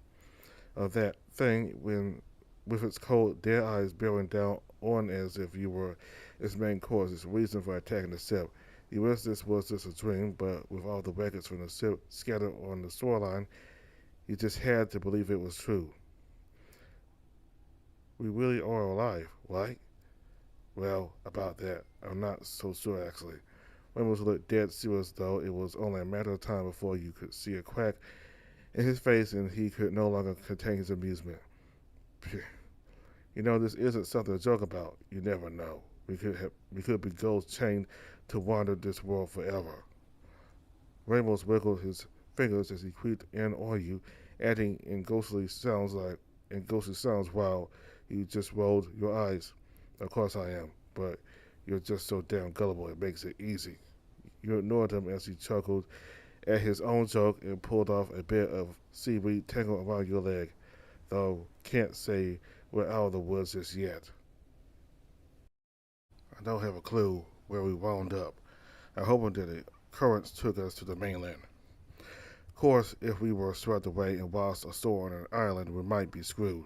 S1: Of that thing with its cold, dead eyes bearing down on as if you were its main cause, its reason for attacking the ship. You wish this was just a dream, but with all the wreckage from the ship scattered on the shoreline, you just had to believe it was true. We really are alive, right? Well, about that, I'm not so sure actually. Ramos looked dead serious, though it was only a matter of time before you could see a crack in his face and he could no longer contain his amusement. You know, this isn't something to joke about. You never know. We could be ghosts chained to wander this world forever. Ramos wiggled his fingers as he creeped in on you, adding in ghostly sounds while you just rolled your eyes. Of course I am, but you're just so damn gullible it makes it easy. You ignored him as he chuckled at his own joke and pulled off a bit of seaweed tangled around your leg, though can't say we're out of the woods just yet. I don't have a clue where we wound up. I'm hoping that the currents took us to the mainland. Of course, if we were swept away and lost ashore on an island, we might be screwed.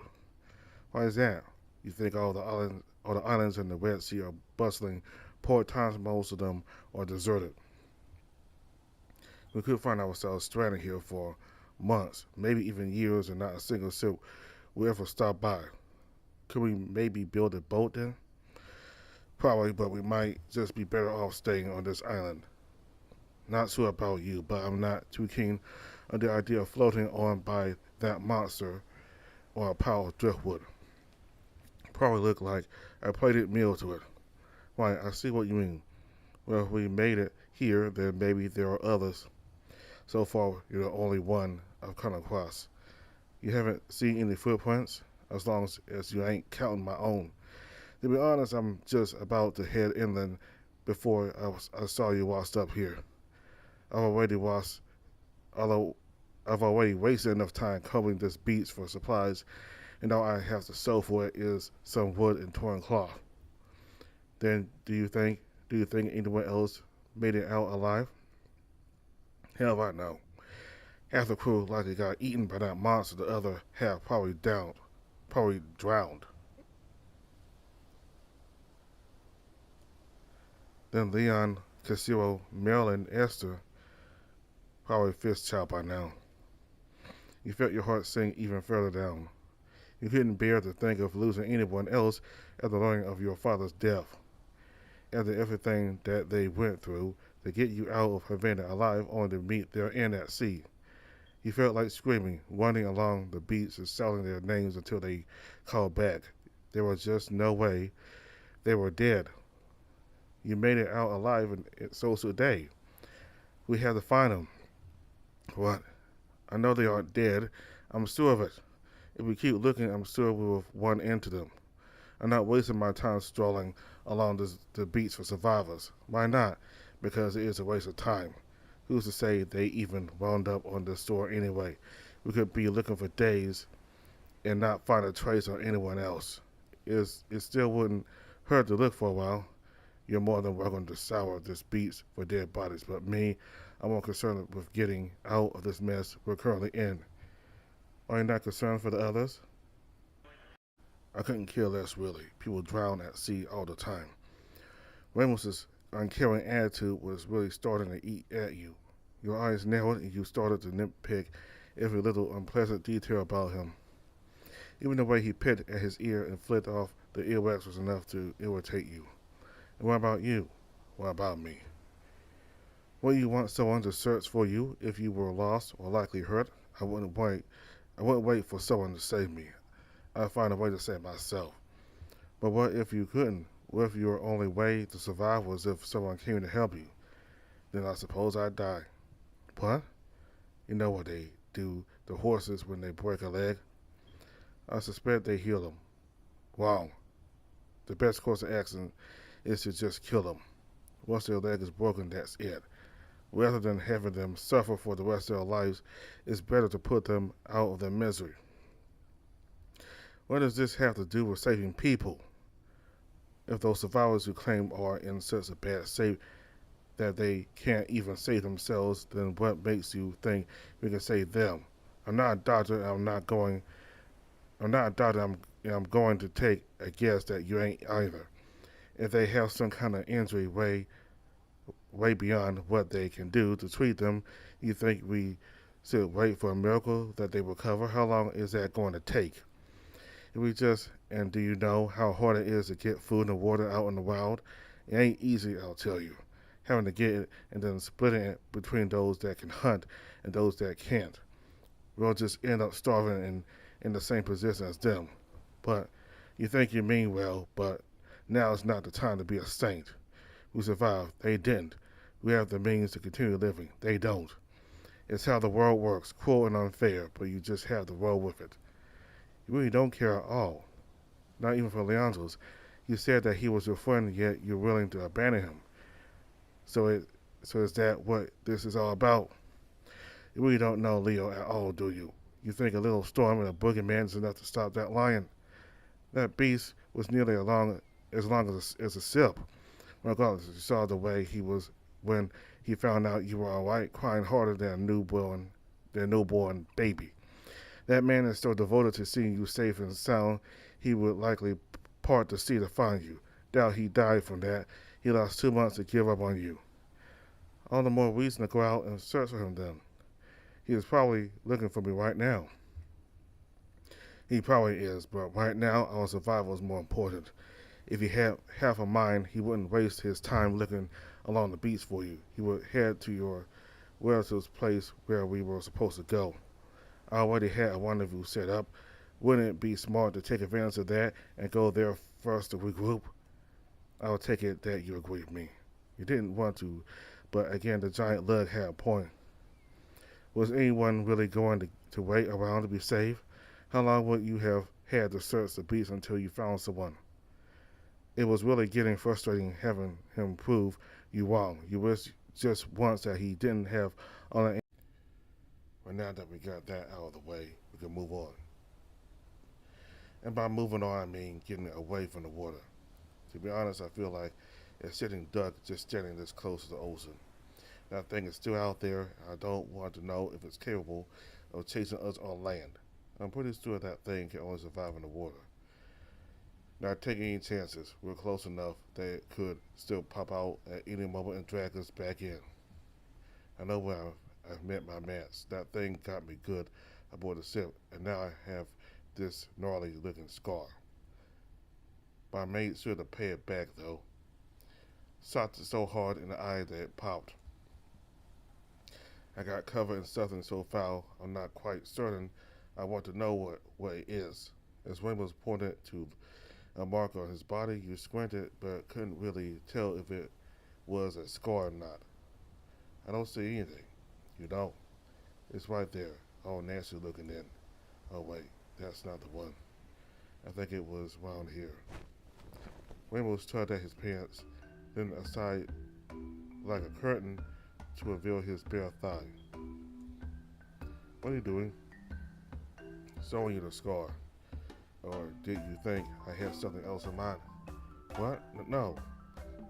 S1: Why is that? You think all the islands in the Red Sea are bustling port towns? Most of them are deserted. We could find ourselves stranded here for months, maybe even years, and not a single ship will ever stop by. Could we maybe build a boat then? Probably, but we might just be better off staying on this island. Not sure about you, but I'm not too keen on the idea of floating on by that monster or a pile of driftwood. Probably look like a plated meal to it. Right, I see what you mean. Well, if we made it here, then maybe there are others. So far, you're the only one I've come across. You haven't seen any footprints, as long as you ain't counting my own. To be honest, I'm just about to head inland before I saw you washed up here. I've already washed, although I've already wasted enough time combing this beach for supplies, and all I have to show for it is some wood and torn cloth. Then, do you think anyone else made it out alive? Hell if I know. Half the crew likely got eaten by that monster, the other half probably drowned. Then Leon, Casero, Marilyn, Esther probably fist chopped by now. You felt your heart sink even further down. You couldn't bear to think of losing anyone else after learning of your father's death. After everything that they went through to get you out of Havana alive only to meet their end at sea. You felt like screaming, running along the beach and shouting their names until they called back. There was just no way. They were dead. You made it out alive, and so should they. We have to find them. What? I know they aren't dead. I'm sure of it. If we keep looking, I'm sure we will run into them. I'm not wasting my time strolling along the beach for survivors. Why not? Because it is a waste of time. Who's to say they even wound up on the shore anyway? We could be looking for days and not find a trace of anyone else. It still wouldn't hurt to look for a while. You're more than welcome to scour this beach for dead bodies, but me, I'm more concerned with getting out of this mess we're currently in. Are you not concerned for the others? I couldn't care less, really. People drown at sea all the time. Ramos's uncaring attitude was really starting to eat at you. Your eyes narrowed and you started to nitpick every little unpleasant detail about him. Even the way he picked at his ear and flicked off the earwax was enough to irritate you. And what about you? What about me? Would you want someone to search for you if you were lost or likely hurt? I wouldn't wait. I wouldn't wait for someone to save me. I'd find a way to save myself. But what if you couldn't? What if your only way to survive was if someone came to help you? Then I suppose I'd die. What? You know what they do to horses when they break a leg? I suspect they heal them. Wrong. The best course of action is to just kill them. Once their leg is broken, that's it. Rather than having them suffer for the rest of their lives, it's better to put them out of their misery. What does this have to do with saving people? If those survivors who claim are in such a bad state that they can't even save themselves, then what makes you think we can save them? I'm not a doctor. I'm not a doctor. I'm going to take a guess that you ain't either. If they have some kind of injury way beyond what they can do to treat them, you think we should wait for a miracle that they recover? How long is that going to take? And do you know how hard it is to get food and water out in the wild? It ain't easy, I'll tell you. Having to get it and then splitting it between those that can hunt and those that can't. We'll just end up starving in the same position as them. But you think you mean well, but now is not the time to be a saint. We survived. They didn't. We have the means to continue living. They don't. It's how the world works, cruel and unfair, but you just have to roll with it. You really don't care at all. Not even for Leandro's. You said that he was your friend, yet you're willing to abandon him. So is that what this is all about? You really don't know Leo at all, do you? You think a little storm and a boogeyman is enough to stop that lion? That beast was nearly as long as a sip. Regardless, you saw the way he was when he found out you were all right, crying harder than a newborn baby. That man is so devoted to seeing you safe and sound, he would likely part the sea to find you. Doubt he died from that. He lost 2 months to give up on you. All the more reason to go out and search for him then. He is probably looking for me right now. He probably is, but right now our survival is more important. If he had half a mind, he wouldn't waste his time looking along the beach for you. He would head to your relative's place where we were supposed to go. I already had a rendezvous set up. Wouldn't it be smart to take advantage of that and go there first to regroup? I'll take it that you agree with me. You didn't want to, but again, the giant lug had a point. Was anyone really going to wait around to be saved? How long would you have had to search the beach until you found someone? It was really getting frustrating having him prove you wrong. You wish just once that he didn't have all that. But now that we got that out of the way, we can move on. And by moving on, I mean getting away from the water. To be honest, I feel like a sitting duck just standing this close to the ocean. That thing is still out there. I don't want to know if it's capable of chasing us on land. I'm pretty sure that thing can only survive in the water. Not taking any chances. We're close enough that it could still pop out at any moment and drag us back in. I know where I've met my match. That thing got me good aboard the ship, and now I have this gnarly looking scar. But I made sure to pay it back though. Shot it so hard in the eye that it popped. I got covered in something so foul I'm not quite certain I want to know what it is. As Ramos pointed to a mark on his body, you squinted but couldn't really tell if it was a scar or not. I don't see anything. You don't. It's right there, all nasty looking in. Oh wait, that's not the one. I think it was round here. Ramos tugged at his pants, then aside like a curtain to reveal his bare thigh. What are you doing? Showing you the scar. Or did you think I had something else in mind? What? No.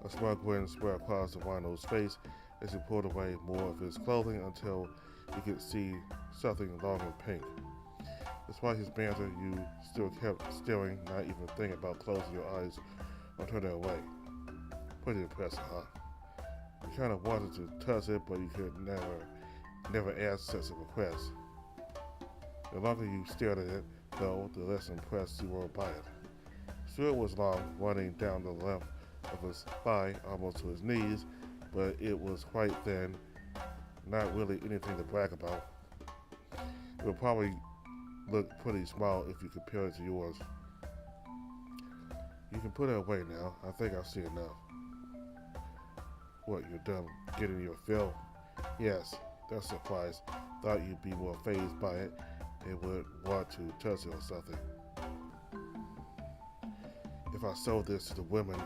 S1: A smug grin spread across the wino's face as he pulled away more of his clothing until you could see something long and pink. Despite his banter, you still kept staring, not even thinking about closing your eyes or turning away. Pretty impressive, huh? You kind of wanted to touch it, but you could never ask such a request. The longer you stared at it, though, the less impressed you were by it. Stewart was long, running down the length of his thigh almost to his knees, but it was quite thin, not really anything to brag about. It would probably look pretty small if you compare it to yours. You can put it away now. I think I've seen enough. What, you're done getting your fill? Yes, that's a surprise. Thought you'd be more fazed by it and would want to touch it or something. If I sold this to the women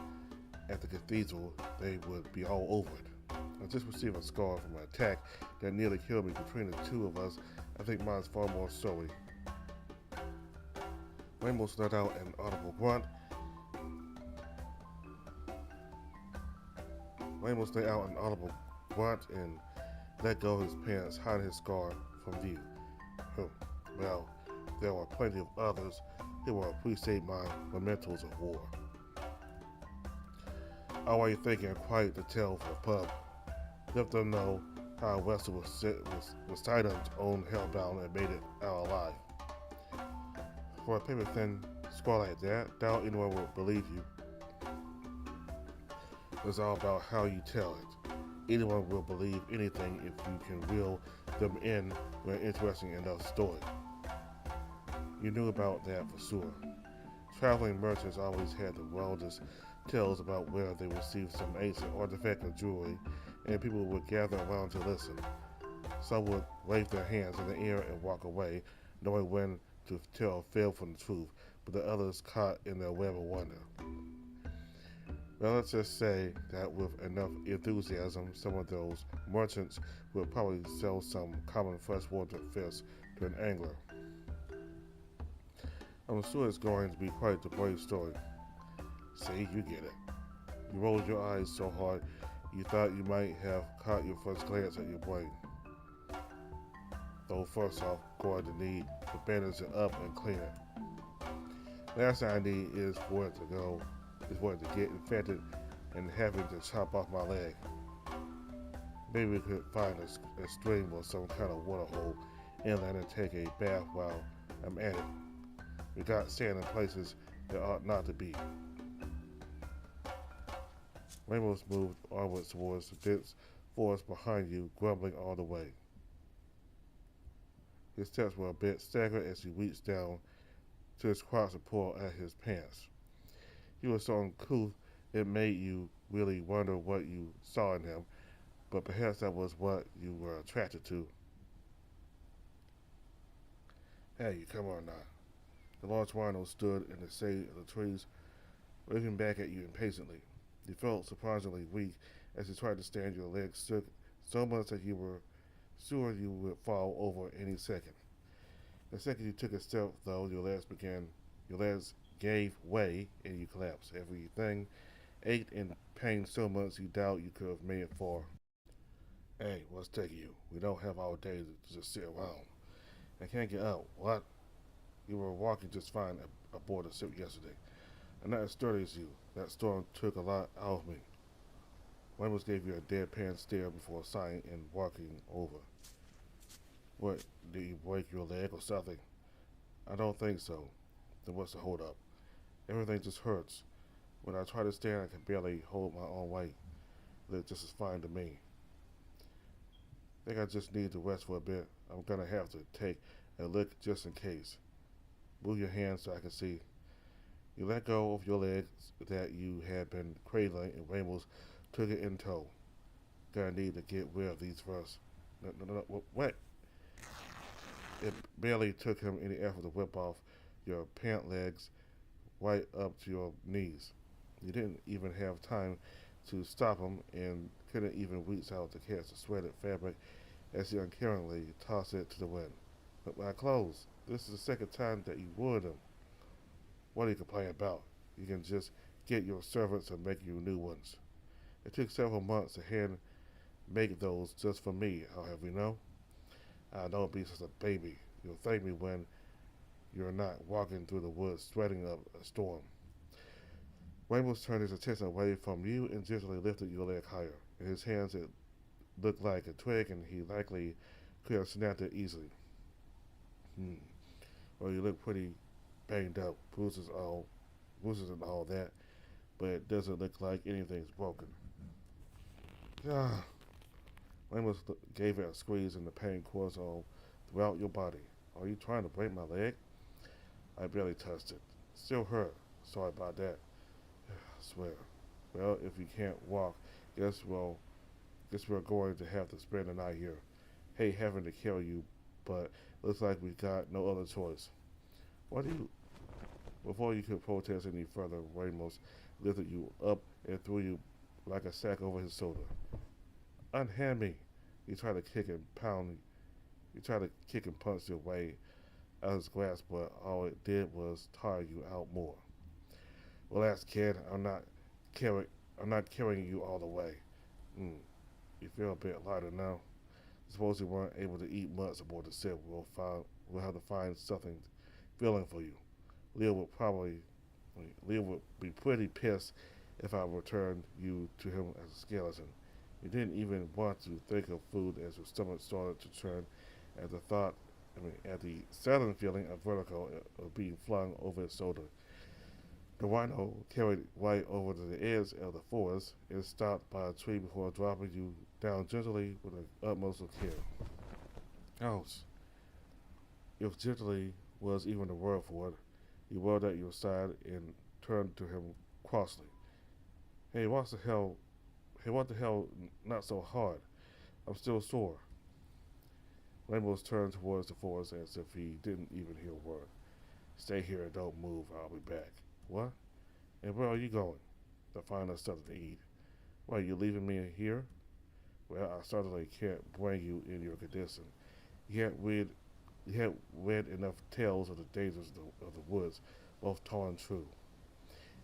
S1: at the cathedral, they would be all over it. I just received a scar from an attack that nearly killed me. Between the two of us, I think mine's far more sorry. Ramos let out an audible grunt. Ramos let out an audible grunt and let go of his pants, hiding his scar from view. Well, there were plenty of others who will appreciate my mementos of war. How are you thinking? Quite the tale for a pub. Let them know how Wester was Titan's own hellbound and made it out alive. For a paper thin scar like that, doubt anyone will believe you. It's all about how you tell it. Anyone will believe anything if you can reel them in with an interesting enough story. You knew about that for sure. Traveling merchants always had the wildest tales about where they received some ancient artifact or jewelry, and people would gather around to listen. Some would wave their hands in the air and walk away, knowing when to tell a fib from the truth, but the others caught in their web of wonder. Well, let's just say that with enough enthusiasm, some of those merchants would probably sell some common freshwater fish to an angler. I'm sure it's going to be quite the brave story. See, you get it. You rolled your eyes so hard you thought you might have caught your first glance at your brain. Though first off, going to need to bandage it up and clean it. Last thing I need is for it to get infected and having to chop off my leg. Maybe we could find a stream or some kind of water hole inland and take a bath while I'm at it. We got sand in places that ought not to be. Ramos moved onwards towards the dense forest behind you, grumbling all the way. His steps were a bit staggered as he reached down to his crotch to pull at his pants. He was so uncouth it made you really wonder what you saw in him, but perhaps that was what you were attracted to. Hey, you come on now. The large rhino stood in the shade of the trees, looking back at you impatiently. You felt surprisingly weak as you tried to stand. Your legs shook so much that you were sure you would fall over any second. The second you took a step, though, your legs gave way and you collapsed. Everything ached and pained so much you doubt you could have made it far. Hey, what's taking you? We don't have all day to just sit around. I can't get out. What? You were walking just fine aboard the ship yesterday. I'm not as sturdy as you. That storm took a lot out of me. Ramos gave you a deadpan stare before sighing and walking over. What, did you break your leg or something? I don't think so. Then what's the hold up? Everything just hurts. When I try to stand, I can barely hold my own weight. It's just as fine to me. I think I just need to rest for a bit. I'm gonna have to take a look just in case. Move your hands so I can see. You let go of your legs that you had been cradling, and Ramos took it in tow. Gonna need to get rid of these first. No, what? It barely took him any effort to whip off your pant legs right up to your knees. You didn't even have time to stop him and couldn't even reach out to catch the shredded fabric as he uncaringly tossed it to the wind. But my clothes. This is the second time that you ruined them. What are you complaining about? You can just get your servants to make you new ones. It took several months to hand make those just for me, however you know. I don't be such a baby. You'll thank me when you're not walking through the woods sweating up a storm. Ramos turned his attention away from you and gently lifted your leg higher. In his hands it looked like a twig and he likely could have snapped it easily. Well, you look pretty banged up, bruises and all that, but it doesn't look like anything's broken. Ah, Ramos gave it a squeeze and the pain coursed all throughout your body. Are you trying to break my leg? I barely touched it. Still hurt. Sorry about that. I swear. Well, if you can't walk, guess we'll guess we're going to have to spend the night here. Hate having to carry you, but looks like we got no other choice. What do you Before you could protest any further, Ramos lifted you up and threw you like a sack over his shoulder. Unhand me. You tried to kick and pound you tried to kick and punch your way out of his grasp, but all it did was tire you out more. Relax, kid. Carry I'm not carrying you all the way. Mm, you feel a bit lighter now. Suppose you weren't able to eat much aboard the ship. We'll have to find something filling for you. Leo would probably Leo would be pretty pissed if I returned you to him as a skeleton. You didn't even want to think of food as your stomach started to churn at the thought at the sudden feeling of vertigo of being flung over his shoulder. The rhino carried right over to the edge of the forest and stopped by a tree before dropping you down gently with the utmost of care. Ouch. If gently was even the word for it, he whirled at your side and turned to him crossly. Hey, what the hell, not so hard. I'm still sore. Ramos turned towards the forest as if he didn't even hear a word. Stay here and don't move. I'll be back. What? And where are you going? To find us something to eat. Why, are you leaving me here? Well, I certainly can't bring you in your condition. You had read enough tales of the dangers of the woods, both tall and true.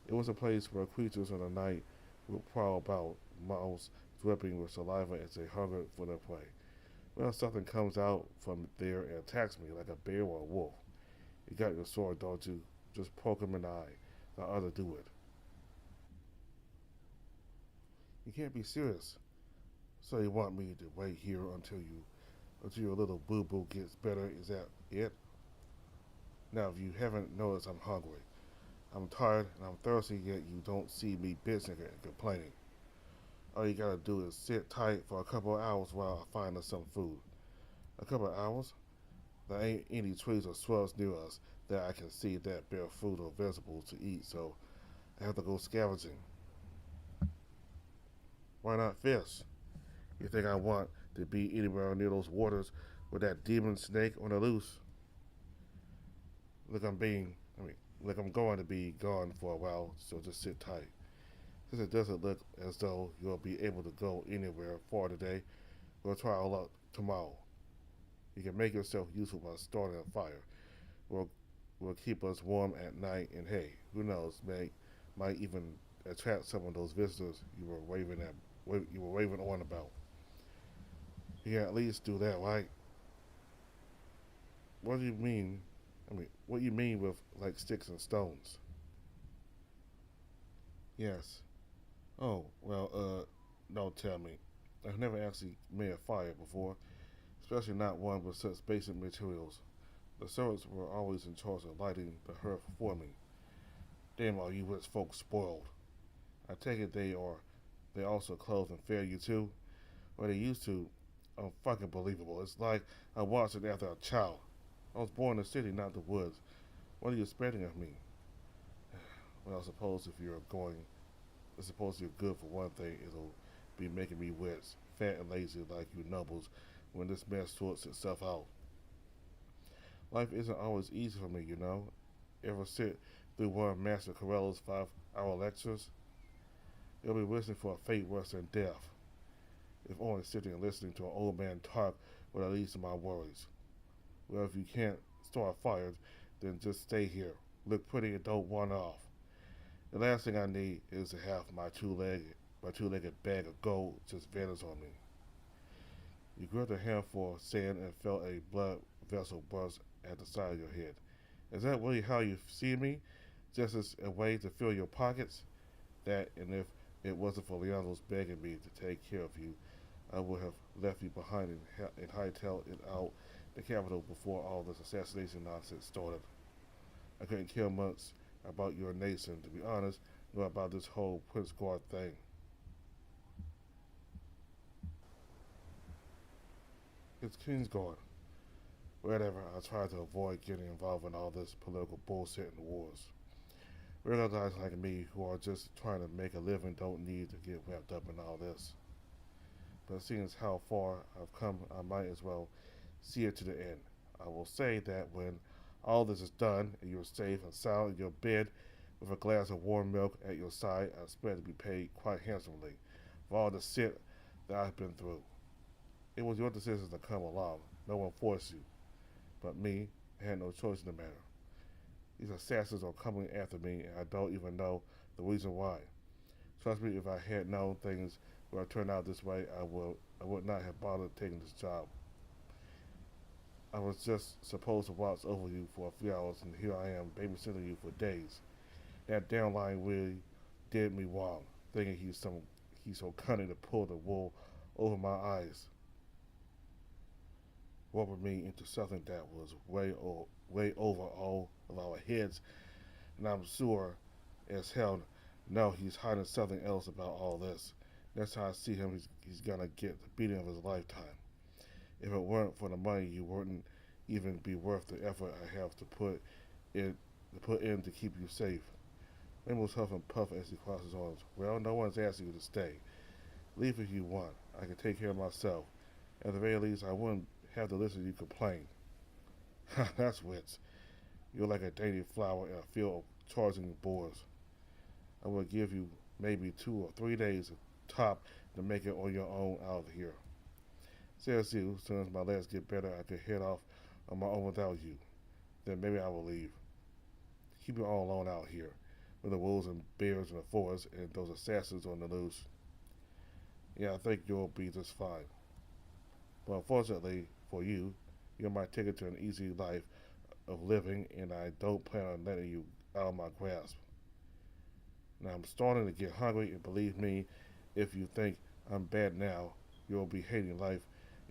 S1: It was a place where creatures in the night would prowl about, mouths dripping with saliva as they hungered for their prey. Well, something comes out from there and attacks me like a bear or a wolf. You got your sword, don't you? Just poke him in the eye. The other do it. You can't be serious. So you want me to wait here until your little boo boo gets better? Is that it? Now, if you haven't noticed, I'm hungry. I'm tired and I'm thirsty, yet you don't see me bitching and complaining. All you gotta do is sit tight for a couple of hours while I find us some food. A couple of hours? There ain't any trees or shrubs near us that I can see that bear fruit or vegetables to eat, so I have to go scavenging. Why not fish? You think I want to be anywhere near those waters with that demon snake on the loose? Look, look, I'm going to be gone for a while, so just sit tight. Since it doesn't look as though you'll be able to go anywhere far today, we'll try our luck tomorrow. You can make yourself useful by starting a fire. We'll, will keep us warm at night, and hey, who knows, might even attract some of those visitors you were raving on about. You can at least do that, right? What do you mean? What do you mean with like sticks and stones? Yes. Oh, well, don't tell me. I've never actually made a fire before, especially not one with such basic materials. The servants were always in charge of lighting the hearth for me. Damn, are you rich folks spoiled? I take it they also clothe and fare you too? Well, they used to. Unfucking believable. It's like I watched it after a child. I was born in the city, not the woods. What are you expecting of me? Well, I suppose you're good for one thing. It'll be making me rich, fat and lazy like you nobles when this mess sorts itself out. Life isn't always easy for me, you know. Ever sit through one of Master Corello's 5-hour lectures? You'll be wishing for a fate worse than death. If only sitting and listening to an old man talk would alleviate my worries. Well, if you can't start fires, then just stay here. Look pretty and don't run off. The last thing I need is to have my two-legged bag of gold just vanish on me. You gripped a handful of sand and felt a blood vessel burst at the side of your head. Is that really how you see me? Just as a way to fill your pockets? That, and if it wasn't for Leandro's begging me to take care of you, I would have left you behind and hightailed it out the capital before all this assassination nonsense started. I couldn't care much about your nation, to be honest, nor about this whole Kingsguard thing. It's Kingsguard. Whatever, I tried to avoid getting involved in all this political bullshit and wars. Regular guys like me who are just trying to make a living don't need to get wrapped up in all this. But seeing as how far I've come, I might as well see it to the end. I will say that when all this is done and you're safe and sound in your bed with a glass of warm milk at your side, I expect to be paid quite handsomely for all the shit that I've been through. It was your decision to come along. No one forced you. But me, I had no choice in the matter. These assassins are coming after me and I don't even know the reason why. Trust me, if I had known things would turn out this way, I would not have bothered taking this job. I was just supposed to watch over you for a few hours, and here I am babysitting you for days. That downline really did me wrong, thinking he's so cunning to pull the wool over my eyes, rubber me into something that was way over all of our heads, and I'm sure as hell no, he's hiding something else about all this. That's how I see him. He's gonna get the beating of his lifetime. If it weren't for the money, you wouldn't even be worth the effort I have to put in to keep you safe. Ramos huff and puff as he crossed his arms. Well, no one's asking you to stay. Leave if you want. I can take care of myself. At the very least, I wouldn't have to listen to you complain. Ha, that's wits. You're like a dainty flower in a field of charging boars. I will give you maybe 2 or 3 days top to make it on your own out of here. Says you, as soon as my legs get better, I could head off on my own without you. Then maybe I will leave. Keep you all alone out here, with the wolves and bears in the forest and those assassins on the loose. Yeah, I think you'll be just fine. But unfortunately for you, you're my ticket to an easy life of living, and I don't plan on letting you out of my grasp. Now I'm starting to get hungry, and believe me, if you think I'm bad now, you'll be hating life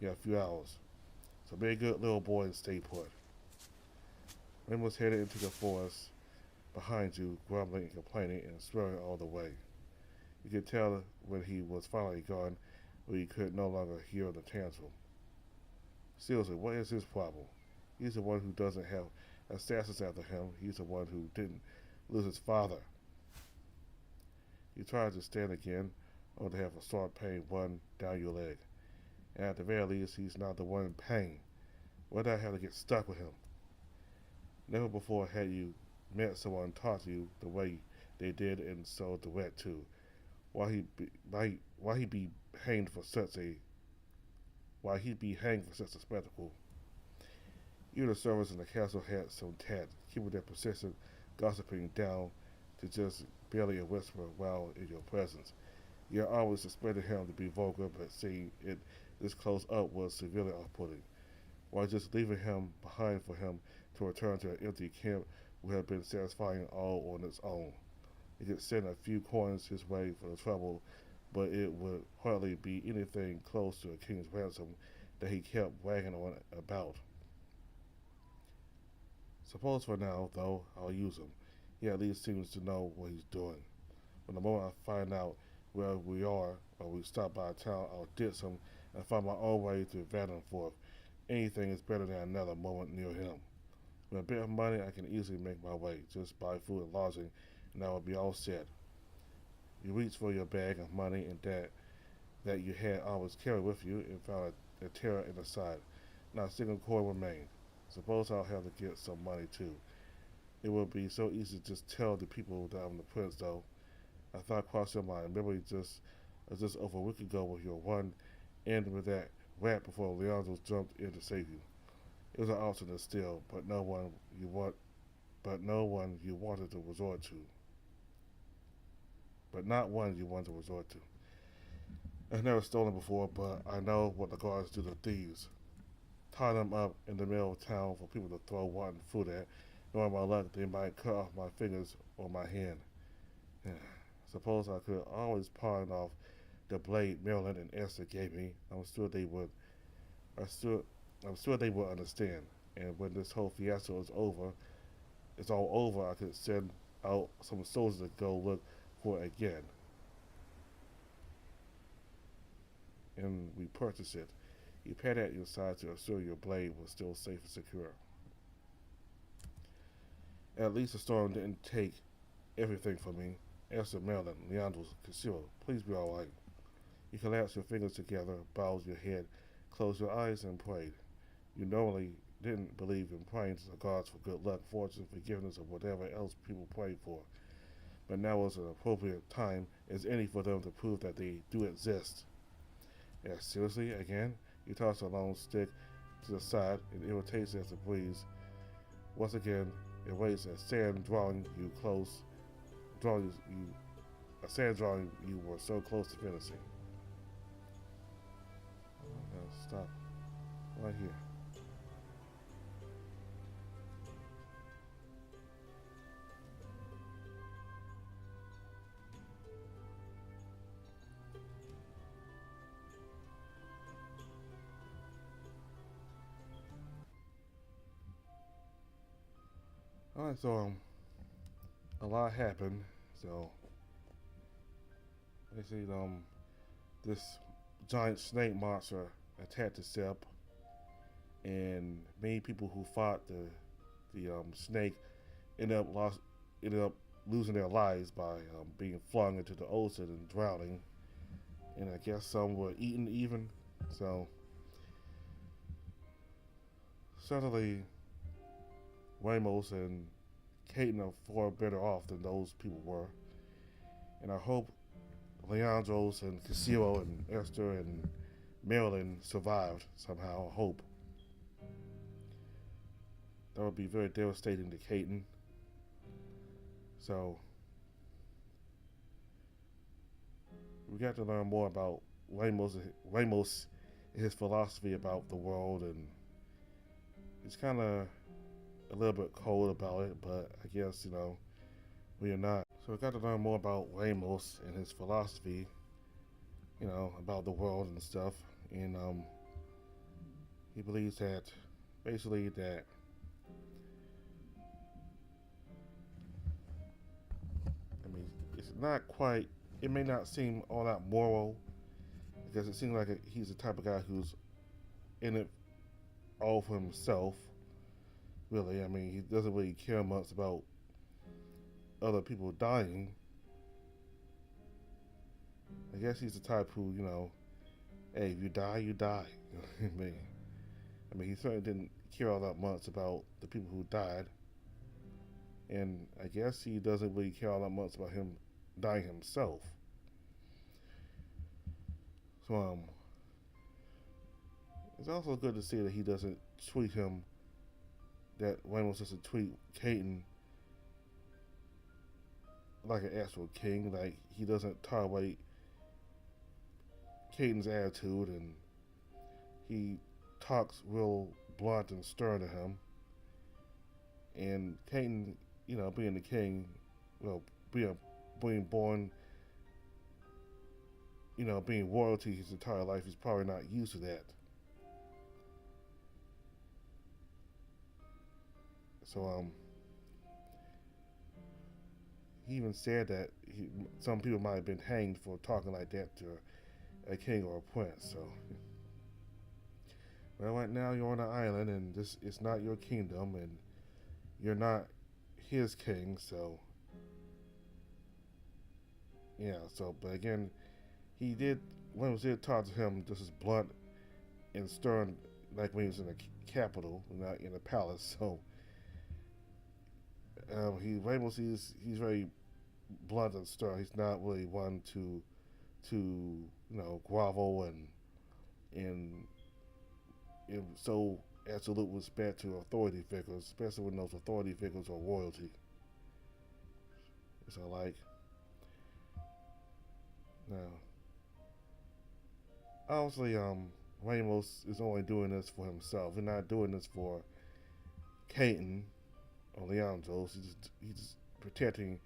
S1: in a few hours. So be a good little boy and stay put. Rim was headed into the forest behind you, grumbling and complaining and swearing all the way. You could tell when he was finally gone, when you could no longer hear the tantrum. Seriously, what is his problem? He's the one who doesn't have assassins after him. He's the one who didn't lose his father. You tried to stand again, only to have a sharp pain run down your leg. And at the very least, he's not the one in pain. Why did I have to get stuck with him? Never before had you met someone talk to you the way they did, and so direct too. Why he be hanged for such a spectacle? You the servants in the castle had some tact, keeping their persistent gossiping down to just barely a whisper while in your presence. You always suspected him to be vulgar, but seeing it this close up was severely off-putting. While just leaving him behind for him to return to an empty camp would have been satisfying all on its own. It could send a few coins his way for the trouble, but it would hardly be anything close to a king's ransom that he kept wagging on about. Suppose for now, though, I'll use him. He at least seems to know what he's doing. When the moment I find out where we are, or we stop by a town, I'll ditch him and find my own way to Vandenforth. Anything is better than another moment near him. With a bit of money, I can easily make my way. Just buy food and lodging, and I will be all set. You reached for your bag of money and that you had always carried with you, and found a tear in the side. Not a single coin remained. Suppose I'll have to get some money too. It would be so easy to just tell the people that I'm the prince, though. I thought crossed your mind. Remember, just over a week ago with your one end with that rat before Leandro jumped in to save you. It was an alternate still, but no one you wanted to resort to. But not one you wanted to resort to. I've never stolen before, but I know what the guards do to thieves. Tie them up in the middle of town for people to throw rotten food at. Knowing my luck, they might cut off my fingers or my hand. Suppose I could always pawn off the blade Marilyn and Esther gave me. I'm sure they would. I'm sure they will understand. And when this whole fiasco is over, it's all over, I could send out some soldiers to go look for it again. And we purchase it. You pat at your side to assure your blade was still safe and secure. At least the storm didn't take everything from me. Esther, Marilyn, Leandro, Castillo, please be alright. You collapsed your fingers together, bowed your head, closed your eyes, and prayed. You normally didn't believe in praying to the gods for good luck, fortune, forgiveness, or whatever else people pray for. But now was an appropriate time as any for them to prove that they do exist. Yeah, seriously, again? You toss a long stick to the side in irritation as the breeze. Once again, it waits a sand drawing you close, drawing you, a sand drawing you were so close to finishing. Now stop, right here. Alright, so a lot happened. So basically, this giant snake monster attacked the ship, and many people who fought the snake ended up losing their lives by being flung into the ocean and drowning. And I guess some were eaten even. So certainly, Ramos and Katan are far better off than those people were. And I hope Leandros and Castillo and Esther and Marilyn survived somehow. I hope. That would be very devastating to Katan. So we got to learn more about Ramos and his philosophy about the world, and it's kind of a little bit cold about it, but I guess, we are not. So we got to learn more about Ramos and his philosophy, about the world and stuff. And he believes that basically that it's not quite, it may not seem all that moral, because it seems like he's the type of guy who's in it all for himself. Really, he doesn't really care much about other people dying. I guess he's the type who, hey, if you die, you die. He certainly didn't care all that much about the people who died. And I guess he doesn't really care all that much about him dying himself. So, it's also good to see that he doesn't treat him, that Ramos doesn't treat Katan like an actual king. Like, he doesn't tolerate Katan's attitude, and he talks real blunt and stern to him. And Katan, being the king, being born, being royalty his entire life, he's probably not used to that. So, he even said that some people might have been hanged for talking like that to a king or a prince. So, well, right now you're on an island, and this is not your kingdom, and you're not his king. So, yeah. So, but again, Williams did talk to him just as blunt and stern, like when he was in the capital, not in the palace. So, Ramos, he's very blunt and stern. He's not really one to grovel and so absolute respect to authority figures, especially when those authority figures are royalty. So now, obviously, Ramos is only doing this for himself. He's not doing this for Katan or Leandros. He's protecting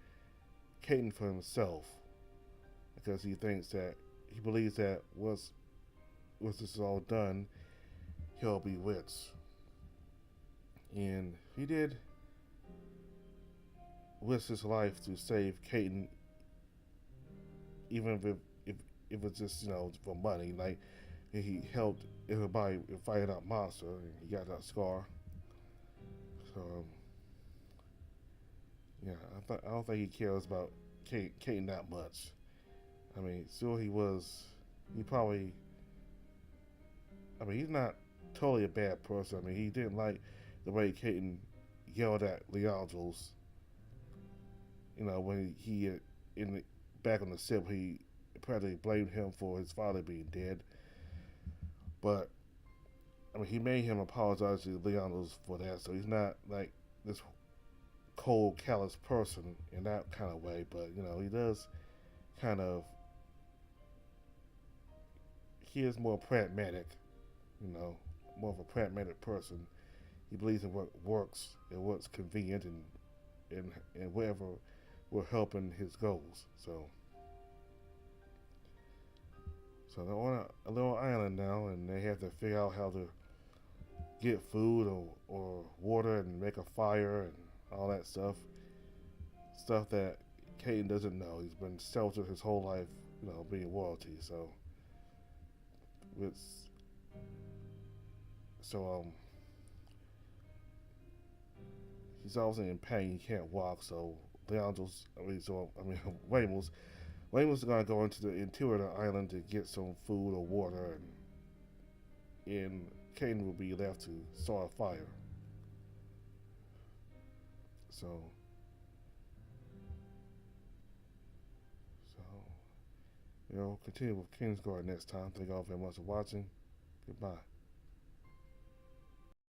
S1: Katan for himself, because he believes that once this is all done, he'll be with. And he did risk his life to save Katan, even if it's just for money. Like he helped everybody fight that monster, and he got that scar. So yeah, I don't think he cares about Katan that much. I mean, sure he was. He probably. I mean, he's not totally a bad person. I mean, he didn't like the way Katan yelled at Leandros. When he in the, back on the ship, he apparently blamed him for his father being dead. But I mean, he made him apologize to Leandros for that. So he's not like this cold, callous person in that kind of way. But he does kind of. He is more pragmatic. More of a pragmatic person. He believes in what works and what's convenient and whatever will help in his goals. So they're on a little island now, and they have to figure out how to get food or water and make a fire and all that stuff. Stuff that Katan doesn't know. He's been sheltered his whole life, being royalty. So he's obviously in pain. He can't walk. So Ramos is gonna go into the interior of the island to get some food or water, and Katan will be left to start a fire. So continue with Kingsguard next time. Thank you all very much for watching. Goodbye.